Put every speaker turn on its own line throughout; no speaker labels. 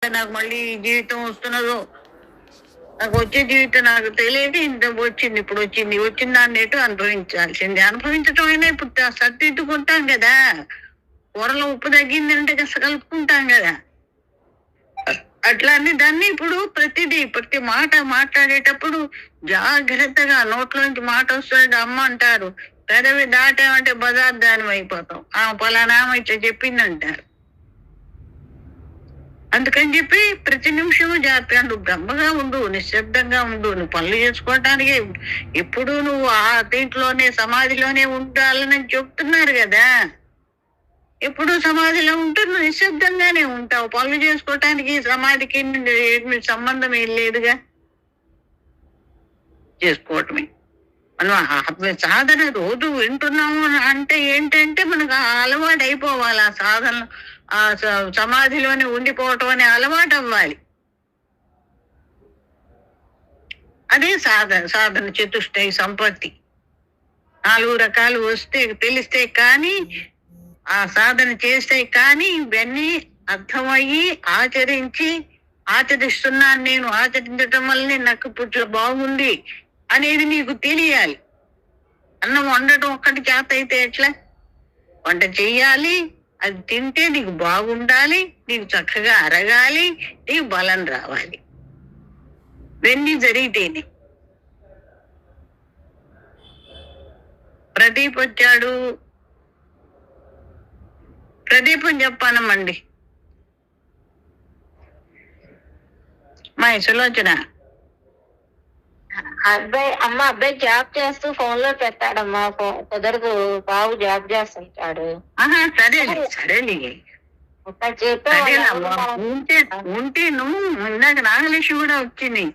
నాకు మళ్ళీ జీవితం వస్తున్నదో, నాకు వచ్చే జీవితం నాకు తెలియదు. ఇంత వచ్చింది, ఇప్పుడు వచ్చిన దాన్ని ఎటు అనుభవించాల్సింది. అనుభవించటం అయినా ఇప్పుడు సర్దిద్దుకుంటాం కదా. కూరలో ఉప్పు తగ్గిందంటే కలుపుకుంటాం కదా. అట్లానే దాన్ని ఇప్పుడు ప్రతి మాట మాట్లాడేటప్పుడు జాగ్రత్తగా నోట్లోంచి మాట వస్తుంది. అమ్మ అంటారు, పెదవి దాటామంటే పదార్థానం అయిపోతాం. పలానా ఇట్లా చెప్పిందంటారు. అందుకని చెప్పి ప్రతి నిమిషము జాగ్రత్తగా నువ్వు బ్రహ్మగా ఉండు, నిశ్శబ్దంగా ఉండు. నువ్వు పనులు చేసుకోవటానికి ఎప్పుడు నువ్వు దీంట్లోనే సమాధిలోనే ఉండాలని చెప్తున్నారు కదా. ఎప్పుడు సమాధిలో ఉంటూ నువ్వు నిశ్శబ్దంగానే ఉంటావు. పనులు చేసుకోవటానికి సమాధికి సంబంధం ఏం లేదుగా. చేసుకోవటమే మనం సాధన రోజు వింటున్నాము అంటే ఏంటంటే మనకు అలవాటు అయిపోవాలి. ఆ సాధన ఆ సమాధిలోనే ఉండిపోవటం అనే అలవాటు అవ్వాలి. అదే సాధన చతుష్టయ సంపత్తి. 4 రకాలు వస్తే తెలిస్తే కానీ, ఆ సాధన చేస్తే కానీ ఇవన్నీ అర్థమయ్యి ఆచరిస్తున్నాను, నేను ఆచరించటం వల్లనే నాకు పుట్ల బాగుంది అనేది నీకు తెలియాలి. అన్నం వండటం ఒక్కటి చేత అయితే ఎట్లా? వంట చెయ్యాలి, అది తింటే నీకు బాగుండాలి, నీకు చక్కగా అరగాలి, నీకు బలం రావాలి. ఇవన్నీ జరిగితేనే. ప్రదీప్ వచ్చాడు. ప్రదీపం చెప్పానమ్మండి. మా సులోచన
అబ్బాయి జాబ్ చేస్తూ ఫోన్ లో పెట్టాడమ్మా. కుదరదు, బాబు జాబ్ చేస్తుంటాడు.
సరేలే ఉంటే నువ్వు ఇందాక నాగలక్ష్మి కూడా వచ్చింది,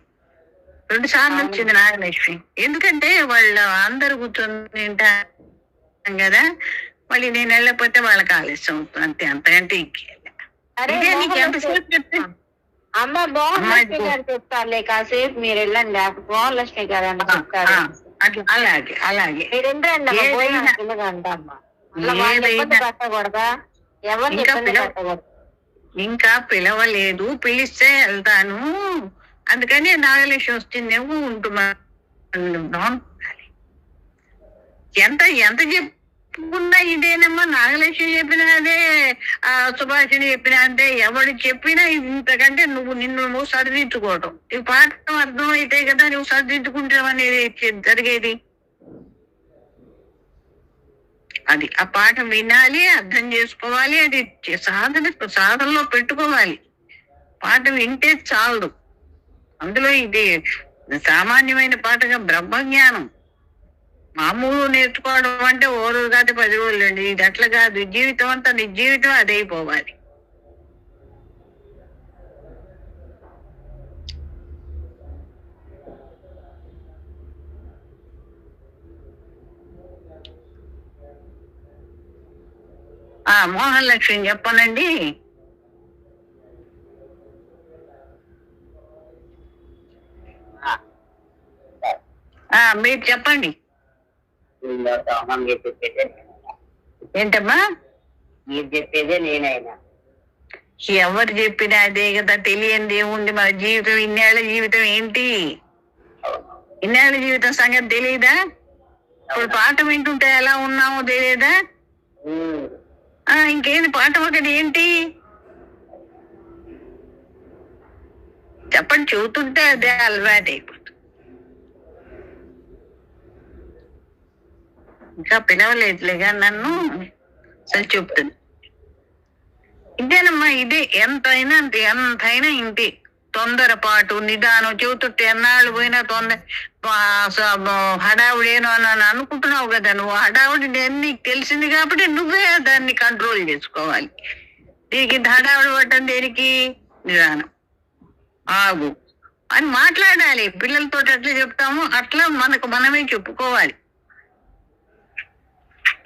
2 సార్లు వచ్చింది నాగలక్ష్మి. ఎందుకంటే వాళ్ళు అందరు కూర్చొని తింటాం కదా, మళ్ళీ నేను వెళ్ళకపోతే వాళ్ళకి ఆలస్యం అవుతుంది. అంతకంటే నీకు ఎంతసేపు చెప్తే
అమ్మ బాగులక్ష్మి గారు చెప్తారులే, కాసేపు మీరు వెళ్ళండి. బాగులక్ష్మి గారు అని చెప్తారు.
అలాగే
పెట్టకూడదా? ఎవరిని పెట్టకూడదు.
ఇంకా పిలవలేదు, పిలిస్తే వెళ్తాను. అందుకని నాగలక్ష్మి వస్తుందేమో ఉంటున్నాను. ఎంత చెప్పుకున్నా ఇదేనమ్మా. నాగలక్ష్మి చెప్పినా అదే, సుభాషిణి చెప్పినా అంతే. ఎవడు చెప్పినా ఇంతకంటే నిన్ను సరిదిద్దుకోవటం. ఈ పాఠం అర్థం అయితే కదా నువ్వు సరిదిద్దుకుంటావనేది జరిగేది. అది ఆ పాఠం వినాలి, అర్థం చేసుకోవాలి, అది సాధనలో పెట్టుకోవాలి. పాఠం వింటే చాలు. అందులో ఇది సామాన్యమైన పాఠంగా బ్రహ్మజ్ఞానం. మామూలు నేర్చుకోవడం అంటే ఓ రోజు కాదు 10 రోజులు అండి. ఇది అట్లా కాదు. జీవితం అంతా నీ జీవితం అదైపోవాలి. మోహన్ లక్ష్మి చెప్పనండి. మీరు చెప్పండి. ఏంటమ్మా?
మీరు చెప్పేదే నేనైనా.
ఎవరు చెప్పినా అదే కదా. తెలియంది ఏముంది? మన జీవితం, ఇన్నేళ్ల జీవితం ఏంటి? ఇన్నేళ్ల జీవితం సంగతి తెలియదా? ఇప్పుడు పాఠం వింటుంటే ఎలా ఉన్నామో తెలియదా? ఇంకేంది పాఠం ఒకటి ఏంటి చెప్పండి. చూస్తుంటే అదే అలవాటు అయిపోతుంది. ఇంకా పిలవలేదులేగా నన్ను. అసలు చెప్తుంది ఇదేనమ్మా. ఇదే ఎంతైనా ఇంటి తొందరపాటు, నిదానం. చెబుతుంటే ఎన్నాళ్ళు పోయినా హడావుడేనో అని అనుకుంటున్నావు కదా. నువ్వు హడావుడి నీకు తెలిసింది కాబట్టి నువ్వే దాన్ని కంట్రోల్ చేసుకోవాలి. నీకు ఇంత హడావుడి పట్టడం దేనికి? నిదానం, ఆగు అని మాట్లాడాలి. పిల్లలతో ఎట్లా చెప్తామో అట్లా మనమే చెప్పుకోవాలి.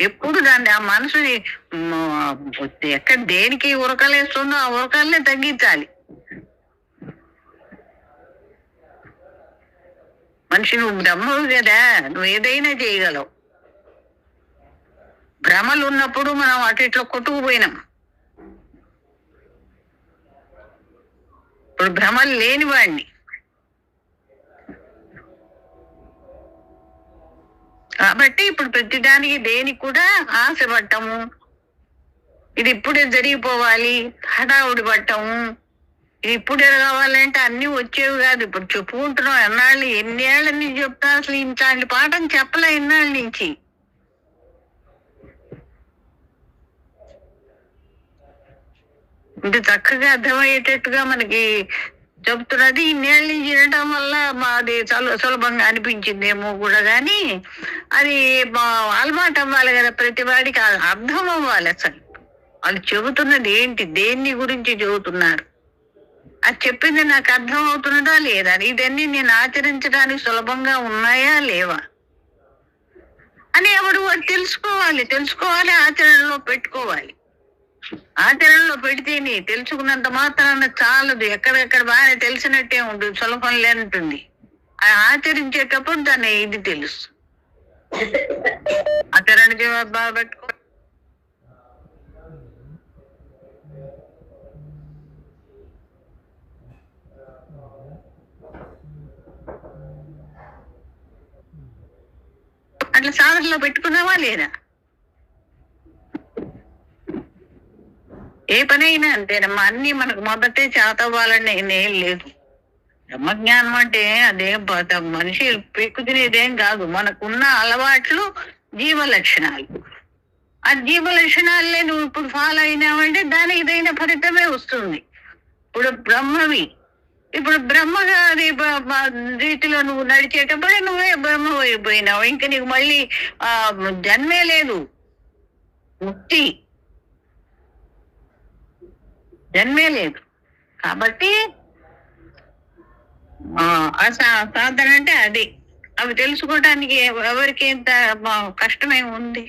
ఎప్పుడు దాన్ని ఆ మనసుని ఎక్కడ దేనికి ఉరకలేస్తుందో ఆ ఉరకాలనే తగ్గించాలి. మనిషి నువ్వు బ్రహ్మవు కదా, నువ్వు ఏదైనా చేయగలవు. భ్రమలు ఉన్నప్పుడు మనం అటు ఇట్లా కొట్టుకుపోయినాం. ఇప్పుడు భ్రమలు లేని వాడిని. కాబట్టి ఇప్పుడు ప్రతిదానికి దేనికి కూడా ఆశపడటము, ఇది ఇప్పుడే జరిగిపోవాలి, హడావుడి పట్టము, ఇది ఇప్పుడే కావాలంటే అన్ని వచ్చేవి కాదు. ఇప్పుడు చెప్పుకుంటున్నాం ఎన్నాళ్ళు, ఎన్ని ఏళ్ళ నుంచి చెప్తా, అసలు ఇట్లాంటి పాఠం చెప్పలే ఎన్నాళ్ళ నుంచి. ఇంత చక్కగా అర్థమయ్యేటట్టుగా మనకి చెప్తున్నది ఇన్నేళ్ళ నుంచి వినటం వల్ల మాది సులభంగా అనిపించిందేమో కూడా, కానీ అది అలవాటు అవ్వాలి కదా, ప్రతి వాడికి అర్థం అవ్వాలి. అసలు వాళ్ళు చెబుతున్నది ఏంటి, దేన్ని గురించి చెబుతున్నారు, అది చెప్పింది నాకు అర్థం అవుతున్నదా లేదా, ఇదన్నీ నేను ఆచరించడానికి సులభంగా ఉన్నాయా లేవా అని ఎవడు తెలుసుకోవాలి, ఆచరణలో పెట్టుకోవాలి. ఆచరణలో పెడితేనే, తెలుసుకున్నంత మాత్రాన చాలదు, ఎక్కడెక్కడ బాగా తెలిసినట్టే ఉంటుంది, సులభం లేనంటుంది. ఆచరించేటప్పుడు దాన్ని ఇది తెలుసు. ఆచరణ బాగా పెట్టుకో. అట్లా సాధనలో పెట్టుకున్నావా లేదా? ఏ పనైనా అంతేనమ్మా, అన్ని మనకు మొదటే చేతవ్వాలని ఏం లేదు. బ్రహ్మజ్ఞానం అంటే అదేం మనిషి పెక్కు తినేదేం కాదు, మనకున్న అలవాట్లు, జీవ లక్షణాలు. ఆ జీవ లక్షణాలే నువ్వు ఇప్పుడు ఫాలో అయినావంటే దానికి తగిన ఫలితమే వస్తుంది. ఇప్పుడు బ్రహ్మవి, ఇప్పుడు బ్రహ్మగా రీతిలో నువ్వు నడిచేటప్పుడు నువ్వే బ్రహ్మ అయిపోయినావు, ఇంకా నీకు మళ్ళీ జన్మే లేదు, ముక్తి జన్మే లేదు. కాబట్టి సాధన అంటే అది. అవి తెలుసుకోవటానికి ఎవరికి ఎంత కష్టమే ఉంది.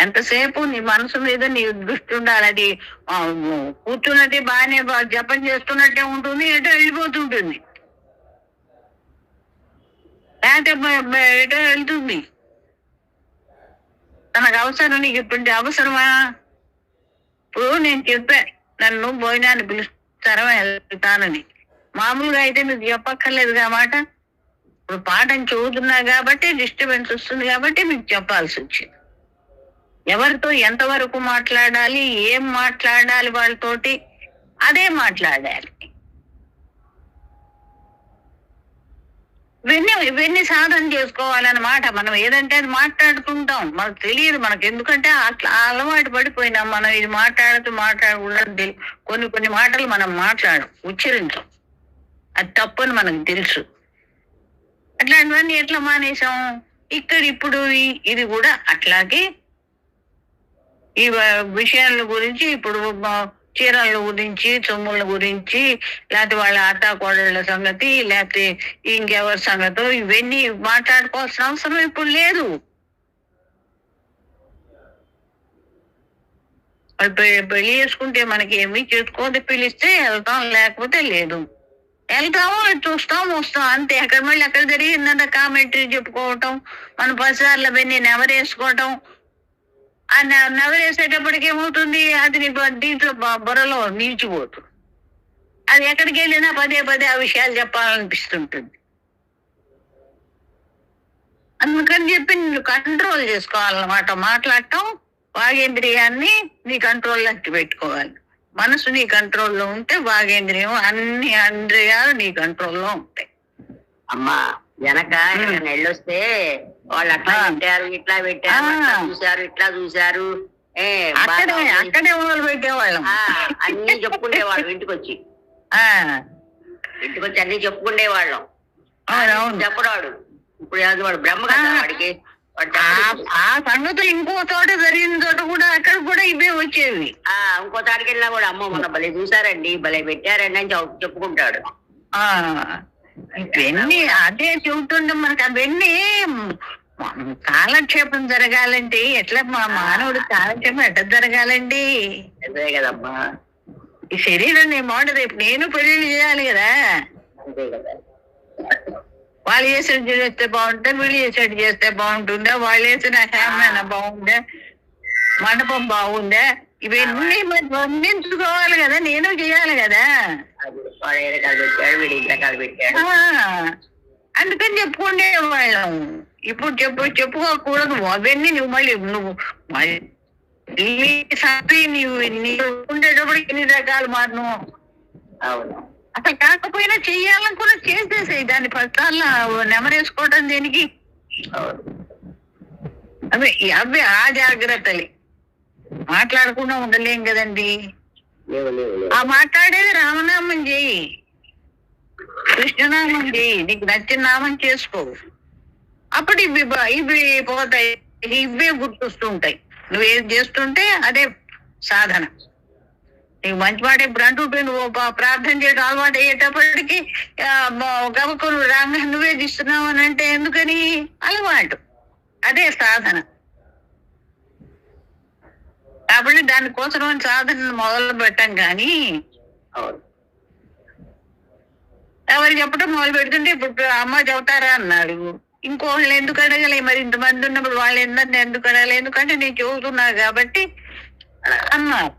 ఎంతసేపు నీ మనసు మీద నీ దృష్టి ఉండాలి. అది కూర్చున్నది బాగానే జపం చేస్తున్నట్టే ఉంటుంది, ఎటో వెళ్ళిపోతుంటుంది, లేకపోతే ఎటో వెళ్తుంది. తనకు అవసరం, నీకు ఇప్పుడు అవసరమా? ఇప్పుడు నేను చెప్పా, నన్ను భోజనాన్ని పిలుస్తారా వెళ్తానని. మామూలుగా అయితే మీకు చెప్పక్కర్లేదు కాబట్టి, ఇప్పుడు పాఠం చదువుతున్నా కాబట్టి డిస్టర్బెన్స్ వస్తుంది కాబట్టి మీకు చెప్పాల్సి వచ్చింది. ఎవరితో ఎంతవరకు మాట్లాడాలి, ఏం మాట్లాడాలి, వాళ్ళతోటి అదే మాట్లాడాలి. ఇవన్నీ సాధన చేసుకోవాలన్నమాట. మనం ఏదంటే అది మాట్లాడుతుంటాం, మనకు తెలియదు. మనకు ఎందుకంటే అట్లా అలవాటు పడిపోయినాం. మనం ఇది మాట్లాడకూడదు, కొన్ని మాటలు మనం ఉచ్చరించాం, అది తప్పని మనకు తెలుసు. అట్లాంటివన్నీ ఎట్లా మానేసాం? ఇప్పుడు ఇది కూడా అట్లాగే ఈ విషయాల గురించి, ఇప్పుడు చీరల గురించి, సొమ్ముల గురించి, లేకపోతే వాళ్ళ అత్తాకోడళ్ళ సంగతి, లేకపోతే ఇంకెవరి సంగతో ఇవన్నీ మాట్లాడుకోవాల్సిన అవసరం ఇప్పుడు లేదు. పెళ్లి చేసుకుంటే మనకి ఏమి చేసుకోవద్దు, పిలిస్తే వెళ్తాం, లేకపోతే లేదు. వెళ్తాము, చూస్తాం, వస్తాం, అంతే. అక్కడ మళ్ళీ అక్కడ జరిగిందంటే కామెంటరీ చెప్పుకోవటం, మన పరిసరాల అవన్నీ నెవరేసుకోవటం. ఆ నెవరేసేటప్పటికి ఏమవుతుంది, అది దీంట్లో బుర్రలో నిలిచిపోతుంది. అది ఎక్కడికి వెళ్ళినా పదే ఆ విషయాలు చెప్పాలనిపిస్తుంటుంది. అందుకని చెప్పి నువ్వు కంట్రోల్ చేసుకోవాలన్నమాట. మాట్లాడటం, వాగేంద్రియాన్ని నీ కంట్రోల్లోకి పెట్టుకోవాలి. మనసు నీ కంట్రోల్లో ఉంటే వాగేంద్రియం, అన్ని ఇంద్రియాలు నీ కంట్రోల్లో ఉంటాయి.
అమ్మా వెనక నెళ్ళొస్తే వాళ్ళు అట్లా పెట్టారు, ఇట్లా పెట్టారు, చూసారు, ఇట్లా చూసారు,
అక్కడే మొదలు పెట్టేవాళ్ళం.
అన్ని చెప్పుకునేవాళ్ళం. ఇంటికి వచ్చి అన్ని చెప్పుకునేవాళ్ళం. చెప్పడాడు ఇప్పుడు వాడు బ్రహ్మ కదా, వాడికి
ఆ సంగతులు ఇంకో చోట జరిగిన చోట కూడా అక్కడ కూడా ఇవే వచ్చేవి.
ఇంకో తాడికి వెళ్ళినా కూడా అమ్మ మొన్న భలే చూసారండి, భలే పెట్టారండి అని చెప్పుకుంటాడు.
ఇవన్నీ అదే చెబుతుండే మనకి. అవన్నీ కాలక్షేపం జరగాలంటే ఎట్లా, మా మానవుడు కాలక్షేపం ఎట్లా జరగాలండి?
అదే కదమ్మా,
ఈ శరీరం నేను బాగుంటుంది. రేపు నేను పెళ్లి చేయాలి కదా,
అంతే కదా.
వాళ్ళు చేసేది చేస్తే బాగుంటుంది, వీళ్ళు చేసేది చేస్తే బాగుంటుందా, వాళ్ళు వేసిన హ్యామైనా బాగుందా, మండపం బాగుందా, ఇవన్నీ మరి వర్ణించుకోవాలి కదా, నేను చేయాలి కదా.
వాడు ఏదో కాదు పెట్టాడు, వీడు ఇంత కాదు పెట్టాడు.
అందుకని చెప్పుకుంటే వాళ్ళం. ఇప్పుడు చెప్పుకోకూడదు అవన్నీ. నువ్వు మళ్ళీ నీవు ఉండేటప్పటికి ఎన్ని రకాలు మారను.
అవును,
అసలు కాకపోయినా చెయ్యాలని కూడా చేసేసాయి. దాన్ని పట్టాల నెమరేసుకోవటం దేనికి? అవి ఆ జాగ్రత్తలే. మాట్లాడకుండా ఉండలేం కదండి. ఆ మాట్లాడేది రామనామం చేయి, కృష్ణనామం చేయి, నీకు నచ్చిన నామం చేసుకో. అప్పుడు ఇవి పోతాయి, ఇవే గుర్తొస్తుంటాయి. నువ్వేం చేస్తుంటే అదే సాధన. నీకు మంచి మాట ఇప్పుడు అంటుంటే నువ్వు ప్రార్థన చేయడం అలవాటు అయ్యేటప్పటికి గబుకులు రాంగ నువ్వే తీస్తున్నావు అని అంటే ఎందుకని? అలవాటు, అదే సాధన. కాబట్టి దానికోసం సాధన మొదలు పెట్టాం. కానీ ఎవరు చెప్పడం మొదలు పెడుతుంటే ఇప్పుడు అమ్మ చెబుతారా అన్నాడు, ఇంకోళ్ళు ఎందుకు అడగలే? మరి ఇంతమంది ఉన్నప్పుడు వాళ్ళు ఎందుకు అడగలే? ఎందుకంటే నేను చెబుతున్నా కాబట్టి అన్నారు.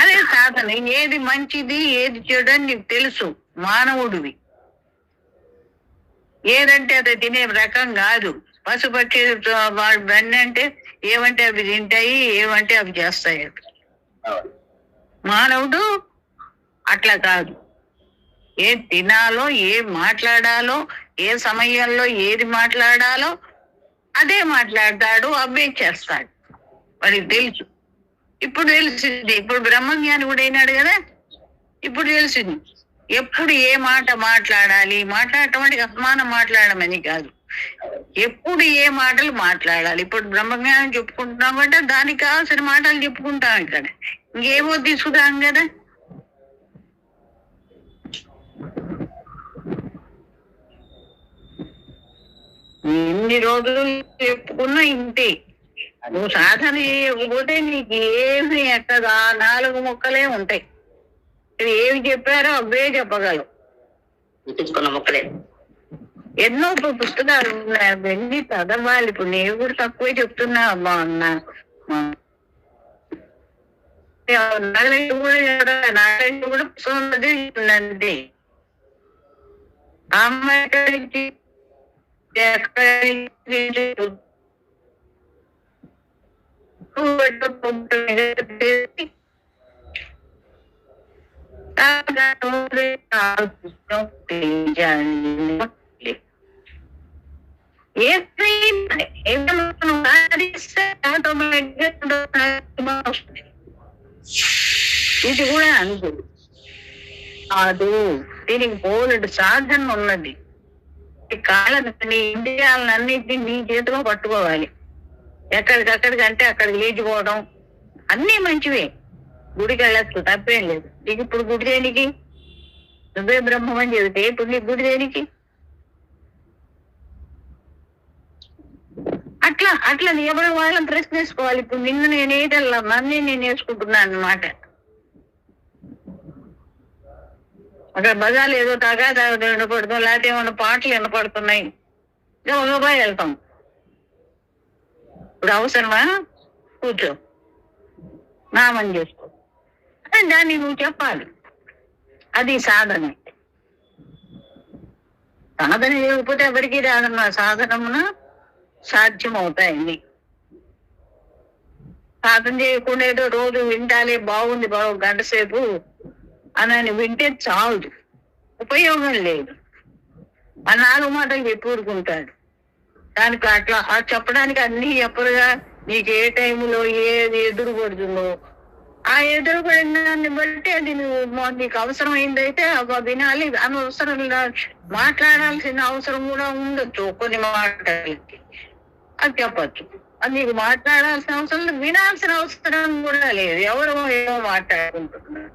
అదే సాధన. ఏది మంచిది ఏది చెడు అని నీకు తెలుసు, మానవుడివి. ఏదంటే అది తినే రకం కాదు. పశుపక్షి వాళ్ళు బండి అంటే ఏమంటే అవి తింటాయి, ఏమంటే అవి చేస్తాయి. మానవుడు అట్లా కాదు. ఏది తినాలో, ఏం మాట్లాడాలో, ఏ సమయంలో ఏది మాట్లాడాలో అదే మాట్లాడతాడు, అవే చేస్తాడు. వాడికి తెలుసు. ఇప్పుడు తెలిసింది. ఇప్పుడు బ్రహ్మజ్ఞాని కూడా అయినాడు కదా. ఇప్పుడు తెలిసింది ఎప్పుడు ఏ మాట మాట్లాడాలి. మాట్లాడటం అంటే అసమానం మాట్లాడమని కాదు, ఎప్పుడు ఏ మాటలు మాట్లాడాలి. ఇప్పుడు బ్రహ్మజ్ఞానం చెప్పుకుంటున్నాం అంటే దానికి కావాల్సిన మాటలు చెప్పుకుంటాం. ఇక్కడ ఇంకేమో తీసుకుంటాం కదా. ఎన్ని రోజులు చెప్పుకున్నా ఇంతే. నువ్వు సాధన చేయకపోతే నీకు ఏమి ఎక్కదా, 4 ముక్కలే ఉంటాయి. ఏమి చెప్పారో అవే చెప్పగలవు.
ముక్కలే
ఎన్నో పుస్తకాలు వెళ్ళి చదవాలి. ఇప్పుడు నేను కూడా తక్కువే చెప్తున్నా అమ్మా అన్న. నాగరెడ్డి కూడా పుస్తకం చదివిందండి. అమ్మాయి ఇది కూడా అంతే కాదు. దీనికి పోలెడు సాధన ఉన్నది. కాళ్ళని ఇంద్రియాలన్నింటినీ నీ చేతిలో పట్టుకోవాలి. ఎక్కడికక్కడికి అంటే అక్కడికి లేచిపోవడం అన్నీ మంచివే. గుడికి వెళ్ళచ్చు, తప్పేం లేదు. నీకు ఇప్పుడు గుడి దేనికి? నువ్వే బ్రహ్మం అని చెబితే ఇప్పుడు నీకు గుడి దేనికి? అట్లా ఎవరి వాళ్ళని ప్రశ్నించుకోవాలి. ఇప్పుడు నిన్ను నేనేటల్లా నన్నే నేను వేసుకుంటున్నాను అన్నమాట. అక్కడ బజార్లు ఏదో తగాదా వినపడుతాం, లేకపోతే ఏమన్నా పాటలు వినపడుతున్నాయి, గబగబా వెళ్తాం. ఇప్పుడు అవసరమా? కూర్చో, నామం చేసుకో అని దాన్ని నువ్వు చెప్పాలి. అది సాధన. సాధన చేయకపోతే ఎవరికి రాదన్న. సాధనమున సాధ్యం అవుతాయండి. సాధన చేయకుండా ఏదో రోజు వింటాలే బాగుంది బాగు గంట సేపు అని వింటే చాలు, ఉపయోగం లేదు. ఆ 4 మాటలు చెప్పుకుంటాడు. దానికి అట్లా చెప్పడానికి అన్ని చెప్పరుగా. నీకు ఏ టైంలో ఏది ఎదురు పడుతుందో ఆ ఎదురు పడిన దాన్ని బట్టి అది నీకు అవసరం అయిందైతే వినాలి. అనవసరం మాట్లాడాల్సిన అవసరం కూడా ఉండొచ్చు కొన్ని మాటలకి, అది చెప్పచ్చు. అది నీకు మాట్లాడాల్సిన అవసరం లేదు, వినాల్సిన అవసరం కూడా లేదు. ఎవరో ఏమో మాట్లాడుకుంటున్నారు,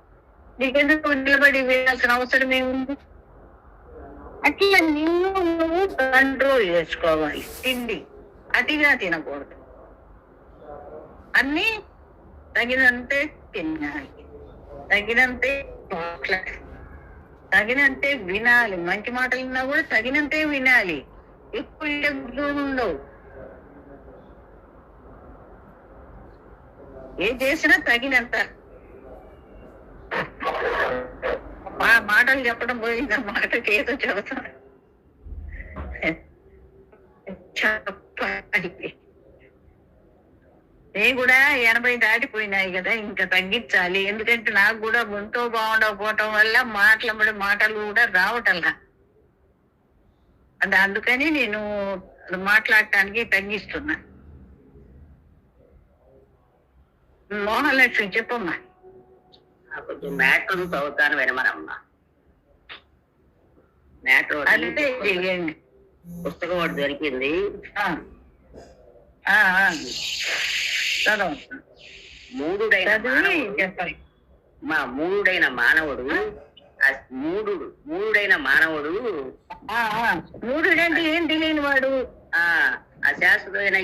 నీకెందుకు నిలబడి వినాల్సిన అవసరం ఏముంది? అట్లా నిన్ను నువ్వు కంట్రోల్ చేసుకోవాలి. తిండి అతిగా తినకూడదు, అన్ని తగినంతే తినాలి, తగినంతే మాట్లాడాలి, తగినంతే వినాలి. మంచి మాటలు ఉన్నా కూడా తగినంతే వినాలి, ఎక్కువ ఉండవు. ఏం చేసినా తగినంత. మాటలు చెప్పడం పోయింది, మాటకి ఏదో చెబుతా చెప్పాలి. నేను కూడా 80 దాటిపోయినాయి కదా, ఇంకా తగ్గించాలి. ఎందుకంటే నాకు కూడా ఒంటో బాగుండకపోవటం వల్ల మాటలు కూడా రావటంలా. అందుకని నేను మాట్లాడటానికి తగ్గిస్తున్నా. మోహన్ లక్ష్మి చెప్పమ్మా.
కొంచెం మ్యాటర్ చదువుతాను వినమనమ్మా. మ్యాటర్
అంటే
పుస్తకం ఒకటి దొరికింది. మూడుడైన మానవుడు
మూడుడంటే ఏం తెలియని వాడు,
అశాశ్వతమైన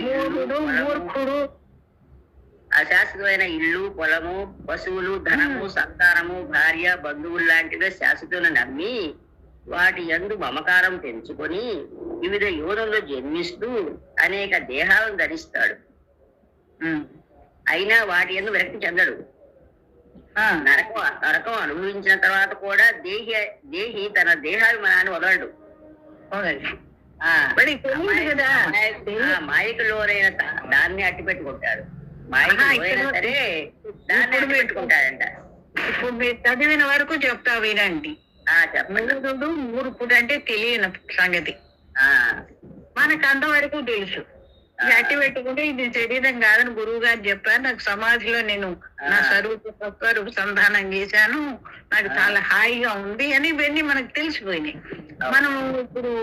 ఇల్లు, పొలము, పశువులు, ధనము, సంతానము, భార్య, బంధువులు లాంటివే శాశ్వతులను నమ్మి వాటి యందు మమకారం పెంచుకొని వివిధ యోనుల్లో జన్మిస్తూ అనేక దేహాలను ధరిస్తాడు. అయినా వాటి యందు విరక్తి చెందడు. నరకం అనుభవించిన తర్వాత కూడా దేహి తన దేహాభిమానాన్ని వదలడు. మాయకు లోరైన దాన్ని అట్టి పెట్టుకుంటాడు. మాయకు లోరైనా సరే దాన్ని అట్టి పెట్టుకుంటాడంట.
ఇప్పుడు మీరు చదివిన వరకు చెప్తా వినండి. మూడు మూర్ఖుడు అంటే తెలియని సంగతి మనకు అంతవరకు తెలుసు. అట్టి పెట్టుకుంటే ఇది శరీరం కాదని గురువు గారు చెప్పారు. నాకు సమాధిలో నేను నా స్వరూప సంధానం చేశాను, నాకు చాలా హాయిగా ఉంది అని ఇవన్నీ మనకు తెలిసిపోయినాయి. మనం ఇప్పుడు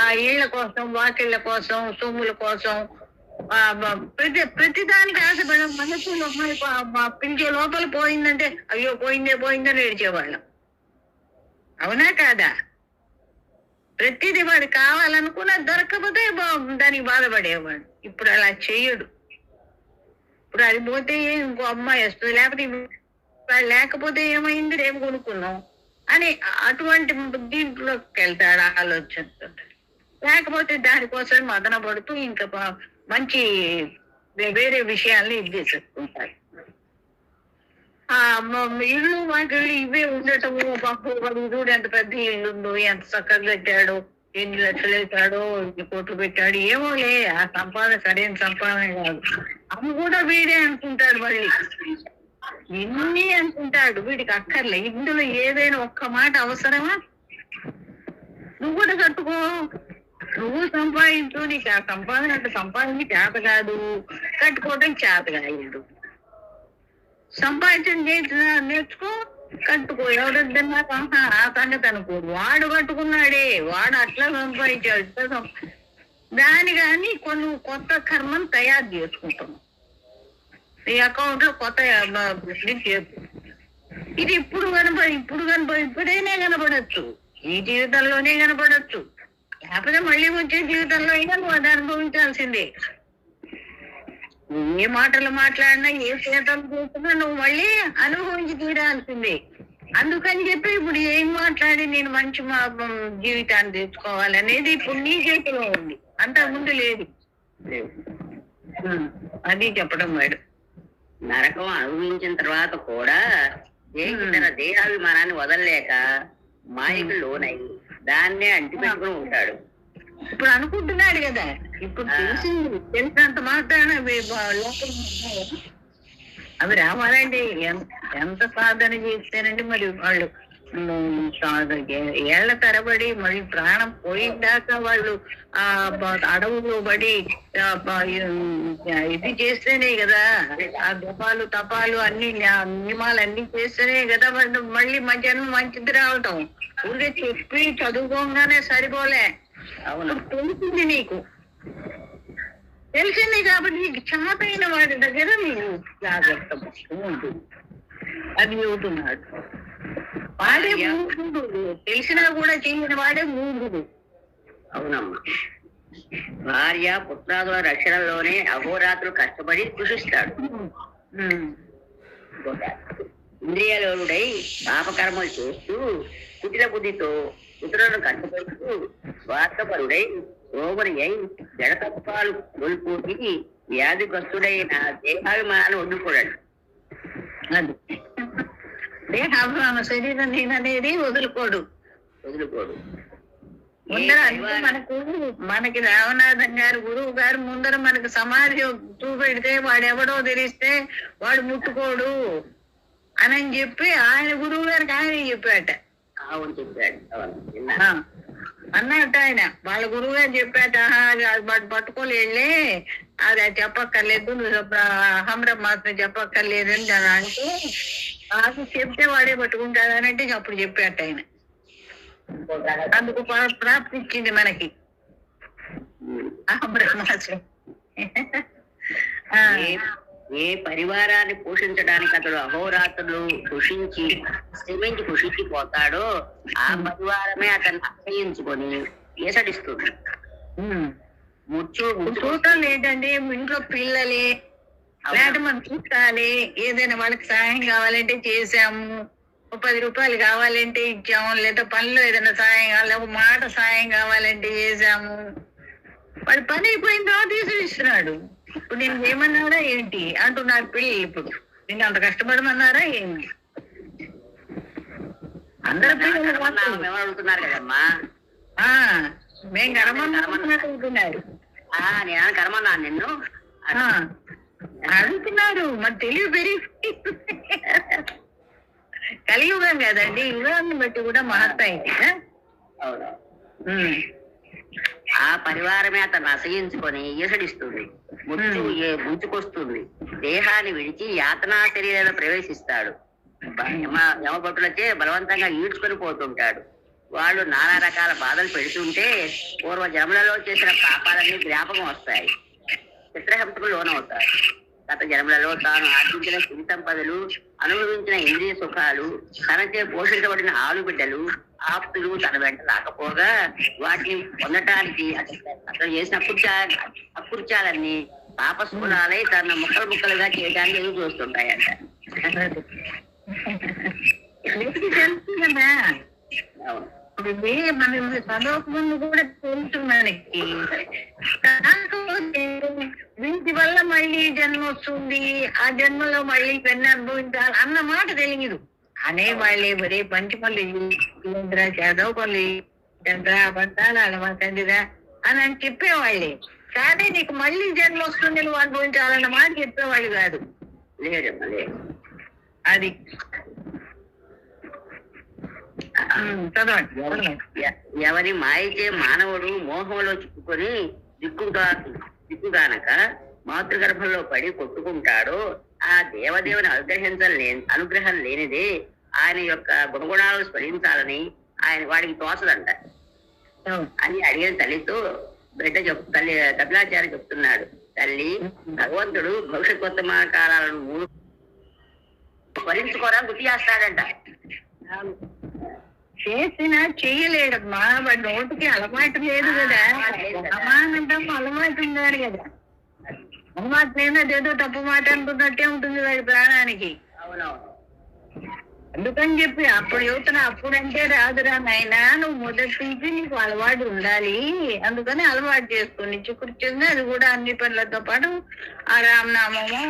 ఆ ఇళ్ల కోసం, వాకిళ్ల కోసం, సొమ్ముల కోసం ప్రతి దానికి ఆశపడ మనసులో పిలిచే లోపల పోయిందంటే అయ్యో పోయిందని ఏడ్చేవాళ్ళం. అవునా కాదా? ప్రతిదీ వాడు కావాలనుకున్నా దొరకకపోతే దానికి బాధపడేవాడు. ఇప్పుడు అలా చెయ్యడు. ఇప్పుడు అది పోతే ఇంకో అమ్మాయి వస్తుంది, లేకపోతే ఏమైంది రేపు కొనుక్కున్నాం అని అటువంటి దీంట్లోకి వెళ్తాడు ఆలోచనతో. లేకపోతే దానికోసం మదన పడుతూ ఇంకా మంచి వేరే విషయాల్ని ఇది చేసేసుకుంటాడు. ఇల్లు వాకిళ్ళు ఇవే ఉండటము, చూడు ఎంత పెద్ద ఇల్లు ఉందో, ఎంత చక్కగా కట్టాడో, ఎన్ని లక్షలు వేసాడో, ఎన్ని కోట్లు పెట్టాడు, ఏమోలే ఆ సంపాదన సరైన సంపాదన కాదు. అవి కూడా వీడే అనుకుంటాడు. మళ్ళీ ఇన్ని అనుకుంటాడు, వీడికి అక్కర్లే. ఇందులో ఏదైనా ఒక్క మాట అవసరమా? నువ్వు కూడా కట్టుకో, నువ్వు సంపాదించు, నీకు ఆ సంపాదన అంటే సంపాదన చేత కాదు, కట్టుకోవడం చేత కాదు. సంపాదించడం నేర్చుకో, కట్టుకో. ఎవరొద్దన్నా ఆ సంగతి అనుకోడు. వాడు కట్టుకున్నాడే, వాడు అట్లా సంపాదించాడు. దాని కానీ కొన్ని కొత్త కర్మను తయారు చేసుకుంటాం. నీ అకౌంట్ లో కొత్త చేసు. ఇది ఇప్పుడు ఇప్పుడైనా కనపడచ్చు, ఈ జీవితంలోనే కనపడచ్చు, లేకపోతే మళ్ళీ వచ్చే జీవితంలో అయినా నువ్వు అది అనుభవించాల్సిందే. ఏ మాటలు మాట్లాడినా, ఏ చేతలు చేసినా నువ్వు మళ్ళీ అనుభవించి తీరాల్సిందే. అందుకని చెప్పి ఇప్పుడు ఏం మాట్లాడి నేను మంచి జీవితాన్ని తెచ్చుకోవాలనేది ఇప్పుడు నీ చేతిలో ఉంది, అంతకుముందు లేదు. అది చెప్పడం వాడు.
నరకం అనుభవించిన తర్వాత కూడా తన దేహాభిమానాన్ని వదలలేక మాయకు లోనై దాన్నే అంటిపెట్టుకుని ఉంటాడు.
ఇప్పుడు అనుకుంటున్నాడు కదా, ఇప్పుడు తెలిసినంత మాత్రాన అవి రావాలండి. ఎంత సాధన చేస్తారండి మరి వాళ్ళు. ఏళ్ల తరబడి మళ్ళీ ప్రాణం పోయిందాకా వాళ్ళు ఆ అడవులో పడి ఇది చేస్తేనే కదా, ఆ జపాలు తపాలు అన్ని నియమాలు అన్ని చేస్తేనే కదా మళ్ళీ జన్మ మంచిది రావటం. ఊరికే చెప్పి చదువుకోగానే సరిపోలే. అవును, తెలిసింది నీకు, తెలిసింది కాబట్టి నీకు చేతైన వాడి దగ్గర నీకు జాగ్రత్త ఉంటుంది. అది చెబుతున్నాడు. వాడే మూఢుడు, తెలిసినా కూడా చేయని వాడే మూఢుడు.
అవునమ్మా, భార్య పుత్రాదుల రక్షణలోనే అహోరాత్రులు కష్టపడి కృషిస్తాడు. ఇంద్రియాలోనుడై పాపకర్మలు చేస్తూ కుటిల బుద్ధితో పుత్రులను కట్టుబడుతూ స్వార్థపరుడై రోమని అయి జడతత్వాలు కోల్పోయి వ్యాధిగ్రస్తుడైన దేహాభిమానాన్ని వదులుకోడాడు.
అది దేహాభిమాన శరీరం నేననేది వదులుకోడు. ముందర అంటే మనకి రామనాథన్ గారు గురువు గారు ముందర మనకి సమాధి చూపెడితే వాడెవడో తెలిస్తే వాడు ముట్టుకోడు అని చెప్పి ఆయన గురువు గారికి ఆయన చెప్పాట. అన్నట్టు ఆయన వాళ్ళ గురువు గారు చెప్పాట, వాడు పట్టుకోలేదులే, అది చెప్పక్కర్లేదు, హమ్రం మాత్రం చెప్పక్కర్లేదు అని అంటే అది చెప్తే వాడే పట్టుకుంటాడనంటే అప్పుడు చెప్పాట ఆయన. అందుకు ప్రాప్తి ఇచ్చింది మనకి బ్రహ్మాస్త్రం.
ఏ పరివారాన్ని పోషించడానికి అతడు అహోరాత్రులు శ్రమించి పోతాడో ఆ పరివారమే అతన్ని అసహించుకొని ఏసడిస్తుంది.
చూడటం లేదండి, ఇంట్లో పిల్లలే లేకపోతే మనం చూడాలి, ఏదైనా వాళ్ళకి సహాయం కావాలంటే చేసాము, 10 రూపాయలు కావాలంటే ఇచ్చాము, లేదా పనిలో ఏదైనా సాయం కావాలి, ఒక మాట సాయం కావాలంటే చేసాము, వాడు పని అయిపోయిన తర్వాత తీసుకున్నాడు. ఇప్పుడు నేను ఏమన్నారా ఏంటి అంటున్నారు పిల్లలు. ఇప్పుడు నేను అంత కష్టపడమన్నారా ఏంటి? అందరు పిల్లలు
అడుగుతున్నారు కదమ్మా,
మేము కరమన్నారు,
నేను కరమన్నా నిన్ను
అడుగుతున్నారు. మరి తెలివి పెరిగి కలియుగం కదండి, యుగాన్ని బట్టి కూడా మారుతాయి.
ఆ పరివారమే అతను అసహించుకొని ఈసడిస్తుంది, ముంచుకొస్తుంది, దేహాన్ని విడిచి యాతనా శరీరంలో ప్రవేశిస్తాడు. యమభటులచే బలవంతంగా ఈడ్చుకొని పోతుంటాడు. వాళ్ళు నానా రకాల బాధలు పెడుతుంటే పూర్వ జన్మలలో చేసిన పాపాలన్నీ జ్ఞాపకం వస్తాయి. చిత్రహింసకు లోనవుతాడు. గత జన్మలలో తాను ఆర్జించిన సిరి సంపదలు, అనుభవించిన ఇంద్రియ సుఖాలు, తనచే పోషించబడిన ఆలుబిడ్డలు, ఆప్తులు తన వెంట రాకపోగా వాటిని పొందటానికి అతను చేసిన అకృత్యాలన్నీ పాపస్ఫులాలై తన ముక్కలుగా చేయడానికి ఎదురు చూస్తుంటాయంట.
మనం చదవకముందు కూడా తెలుసు మనకి, వీటి వల్ల మళ్ళీ జన్మ వస్తుంది, ఆ జన్మలో మళ్ళీ పెన్ను అనుభవించాలి అన్న మాట తెలియదు. అనేవాళ్ళే ఒరే పంచమల్లి చదవపల్లి అబద్ధాలు అలవాటండిరా అని చెప్పేవాళ్ళే. కానీ నీకు మళ్ళీ జన్మ వస్తుంది నువ్వు అనుభవించాలన్న మాట చెప్పేవాళ్ళు కాదు. అది
ఎవరి మాయచే మానవుడు మోహంలో చిక్కుకొని దిక్కుగానక మాతృగర్భంలో పడి కొట్టుకుంటాడో ఆ దేవదేవుని అనుగ్రహం లేనిదే ఆయన యొక్క గుణగుణాలను స్మరించాలని ఆయన వాడికి తోచదంట అని అడిగిన తల్లితో బిడ్డ తల్లి కపిలాచార్య చెప్తున్నాడు. తల్లి, భగవంతుడు భవిష్యత్ వర్తమాన కాలాలను స్మరించుకోరా గుర్తు చేస్తాడంట.
చేసినా చెయ్యలేడమ్మా, వాడి నోటికి అలవాటు లేదు కదా, సమానంటం అలవాటు ఉన్నారు కదా, అలవాటు లేదు అదేదో తప్పు మాట అనుకున్నట్టే ఉంటుంది వాడి ప్రాణానికి. అందుకని చెప్పి అప్పుడు యువతన అప్పుడంటే రాదురా నాయన, నువ్వు మొదటి నుంచి నీకు అలవాటు ఉండాలి, అందుకని అలవాటు చేసుకుని చిక్కుర్చుంది. అది కూడా అన్ని పనులతో పాటు ఆ రామనామమో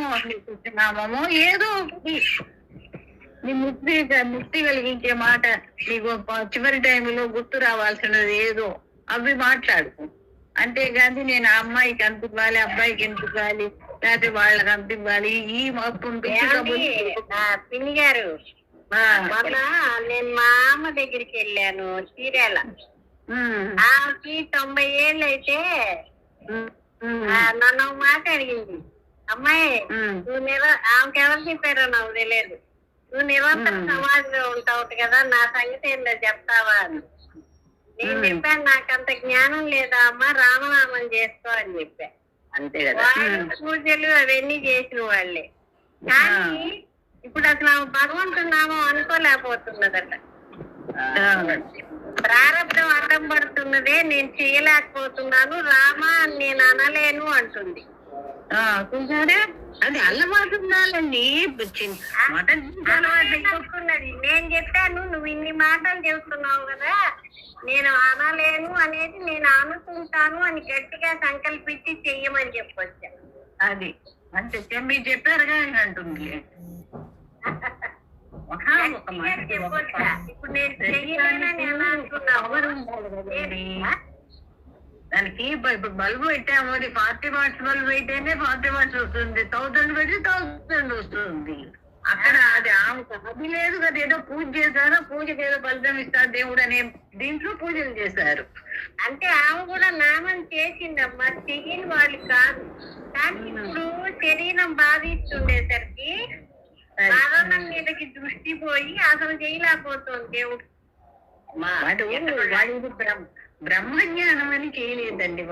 కృష్ణనామమో ఏదో ఒకటి నీ ముక్తి కలిగించే మాట, నీకు చివరి టైంలో గుర్తు రావాల్సినది ఏదో అవి మాట్లాడుకో. అంతేగాని నేను ఆ అమ్మాయికి అంత ఇవ్వాలి, అబ్బాయికి ఎంత ఇవ్వాలి, లేకపోతే వాళ్ళకి అంత ఇవ్వాలి, ఈ మొత్తం
పిన్ని గారు, మొన్న నేను మా అమ్మ దగ్గరికి వెళ్ళాను చీరాల. ఆమెకి 90 ఏళ్ళు అయితే నన్ను మాట అడిగింది, అమ్మాయి నువ్వు ఆమెకి ఎవరు చెప్పారో నాకు తెలియదు, నువ్వు నిరంతరం సమాజంలో ఉంటావు కదా, నా సంగతి ఏందో చెప్తావా అని. నేను చెప్పాను, నాకంత జ్ఞానం లేదా అమ్మ, రామనామం చేసుకో అని చెప్పా.
అంతే కదా,
పూజలు అవన్నీ చేసిన వాళ్ళే. కానీ ఇప్పుడు అసలు భగవంతుడి నామం అనుకోలేకపోతున్నదట. ప్రారంభం అడ్డం పడుతున్నదే, నేను చేయలేకపోతున్నాను, రామ నేను అనలేను అంటుంది.
చూసారా, అది అలవాటు ఉండాలండి.
నేను చెప్పాను, నువ్వు ఇన్ని మాటలు చెబుతున్నావు కదా, నేను అనలేను అనేది నేను అనుకుంటాను అని గట్టిగా సంకల్పించి చెయ్యమని చెప్పొచ్చా.
అది అంతే, మీరు చెప్పారుగా అంటుంది. ఒక మనిషి
చెప్పొచ్చా? ఇప్పుడు నేను చెయ్యలేనని ఎలా అంటున్నావు?
పవర్ ఉండాలి కదండి. దానికి ఇప్పుడు బల్బు పెట్టాము, అది 40 వాట్స్ బల్బు అయితేనే 40 వాట్స్ వస్తుంది, 1000 పెడితే 1000 వస్తుంది. అక్కడ అది ఆమెకు అది లేదు కదా, ఏదో పూజ చేశారో పూజకి ఏదో ఫలితం ఇస్తారు దేవుడు అనే దీంట్లో పూజలు చేశారు.
అంటే ఆమె కూడా నామం చేసిందమ్మా, చెయ్యని వాళ్ళు కాదు. కానీ ఇప్పుడు శరీరం బాధిస్తుండేసరికి సాధారణ మీదకి దృష్టి పోయి అసలు చేయలేకపోతుంది దేవుడు.
వాడు బ్రహ్మజ్ఞానం అని చేయలేదండి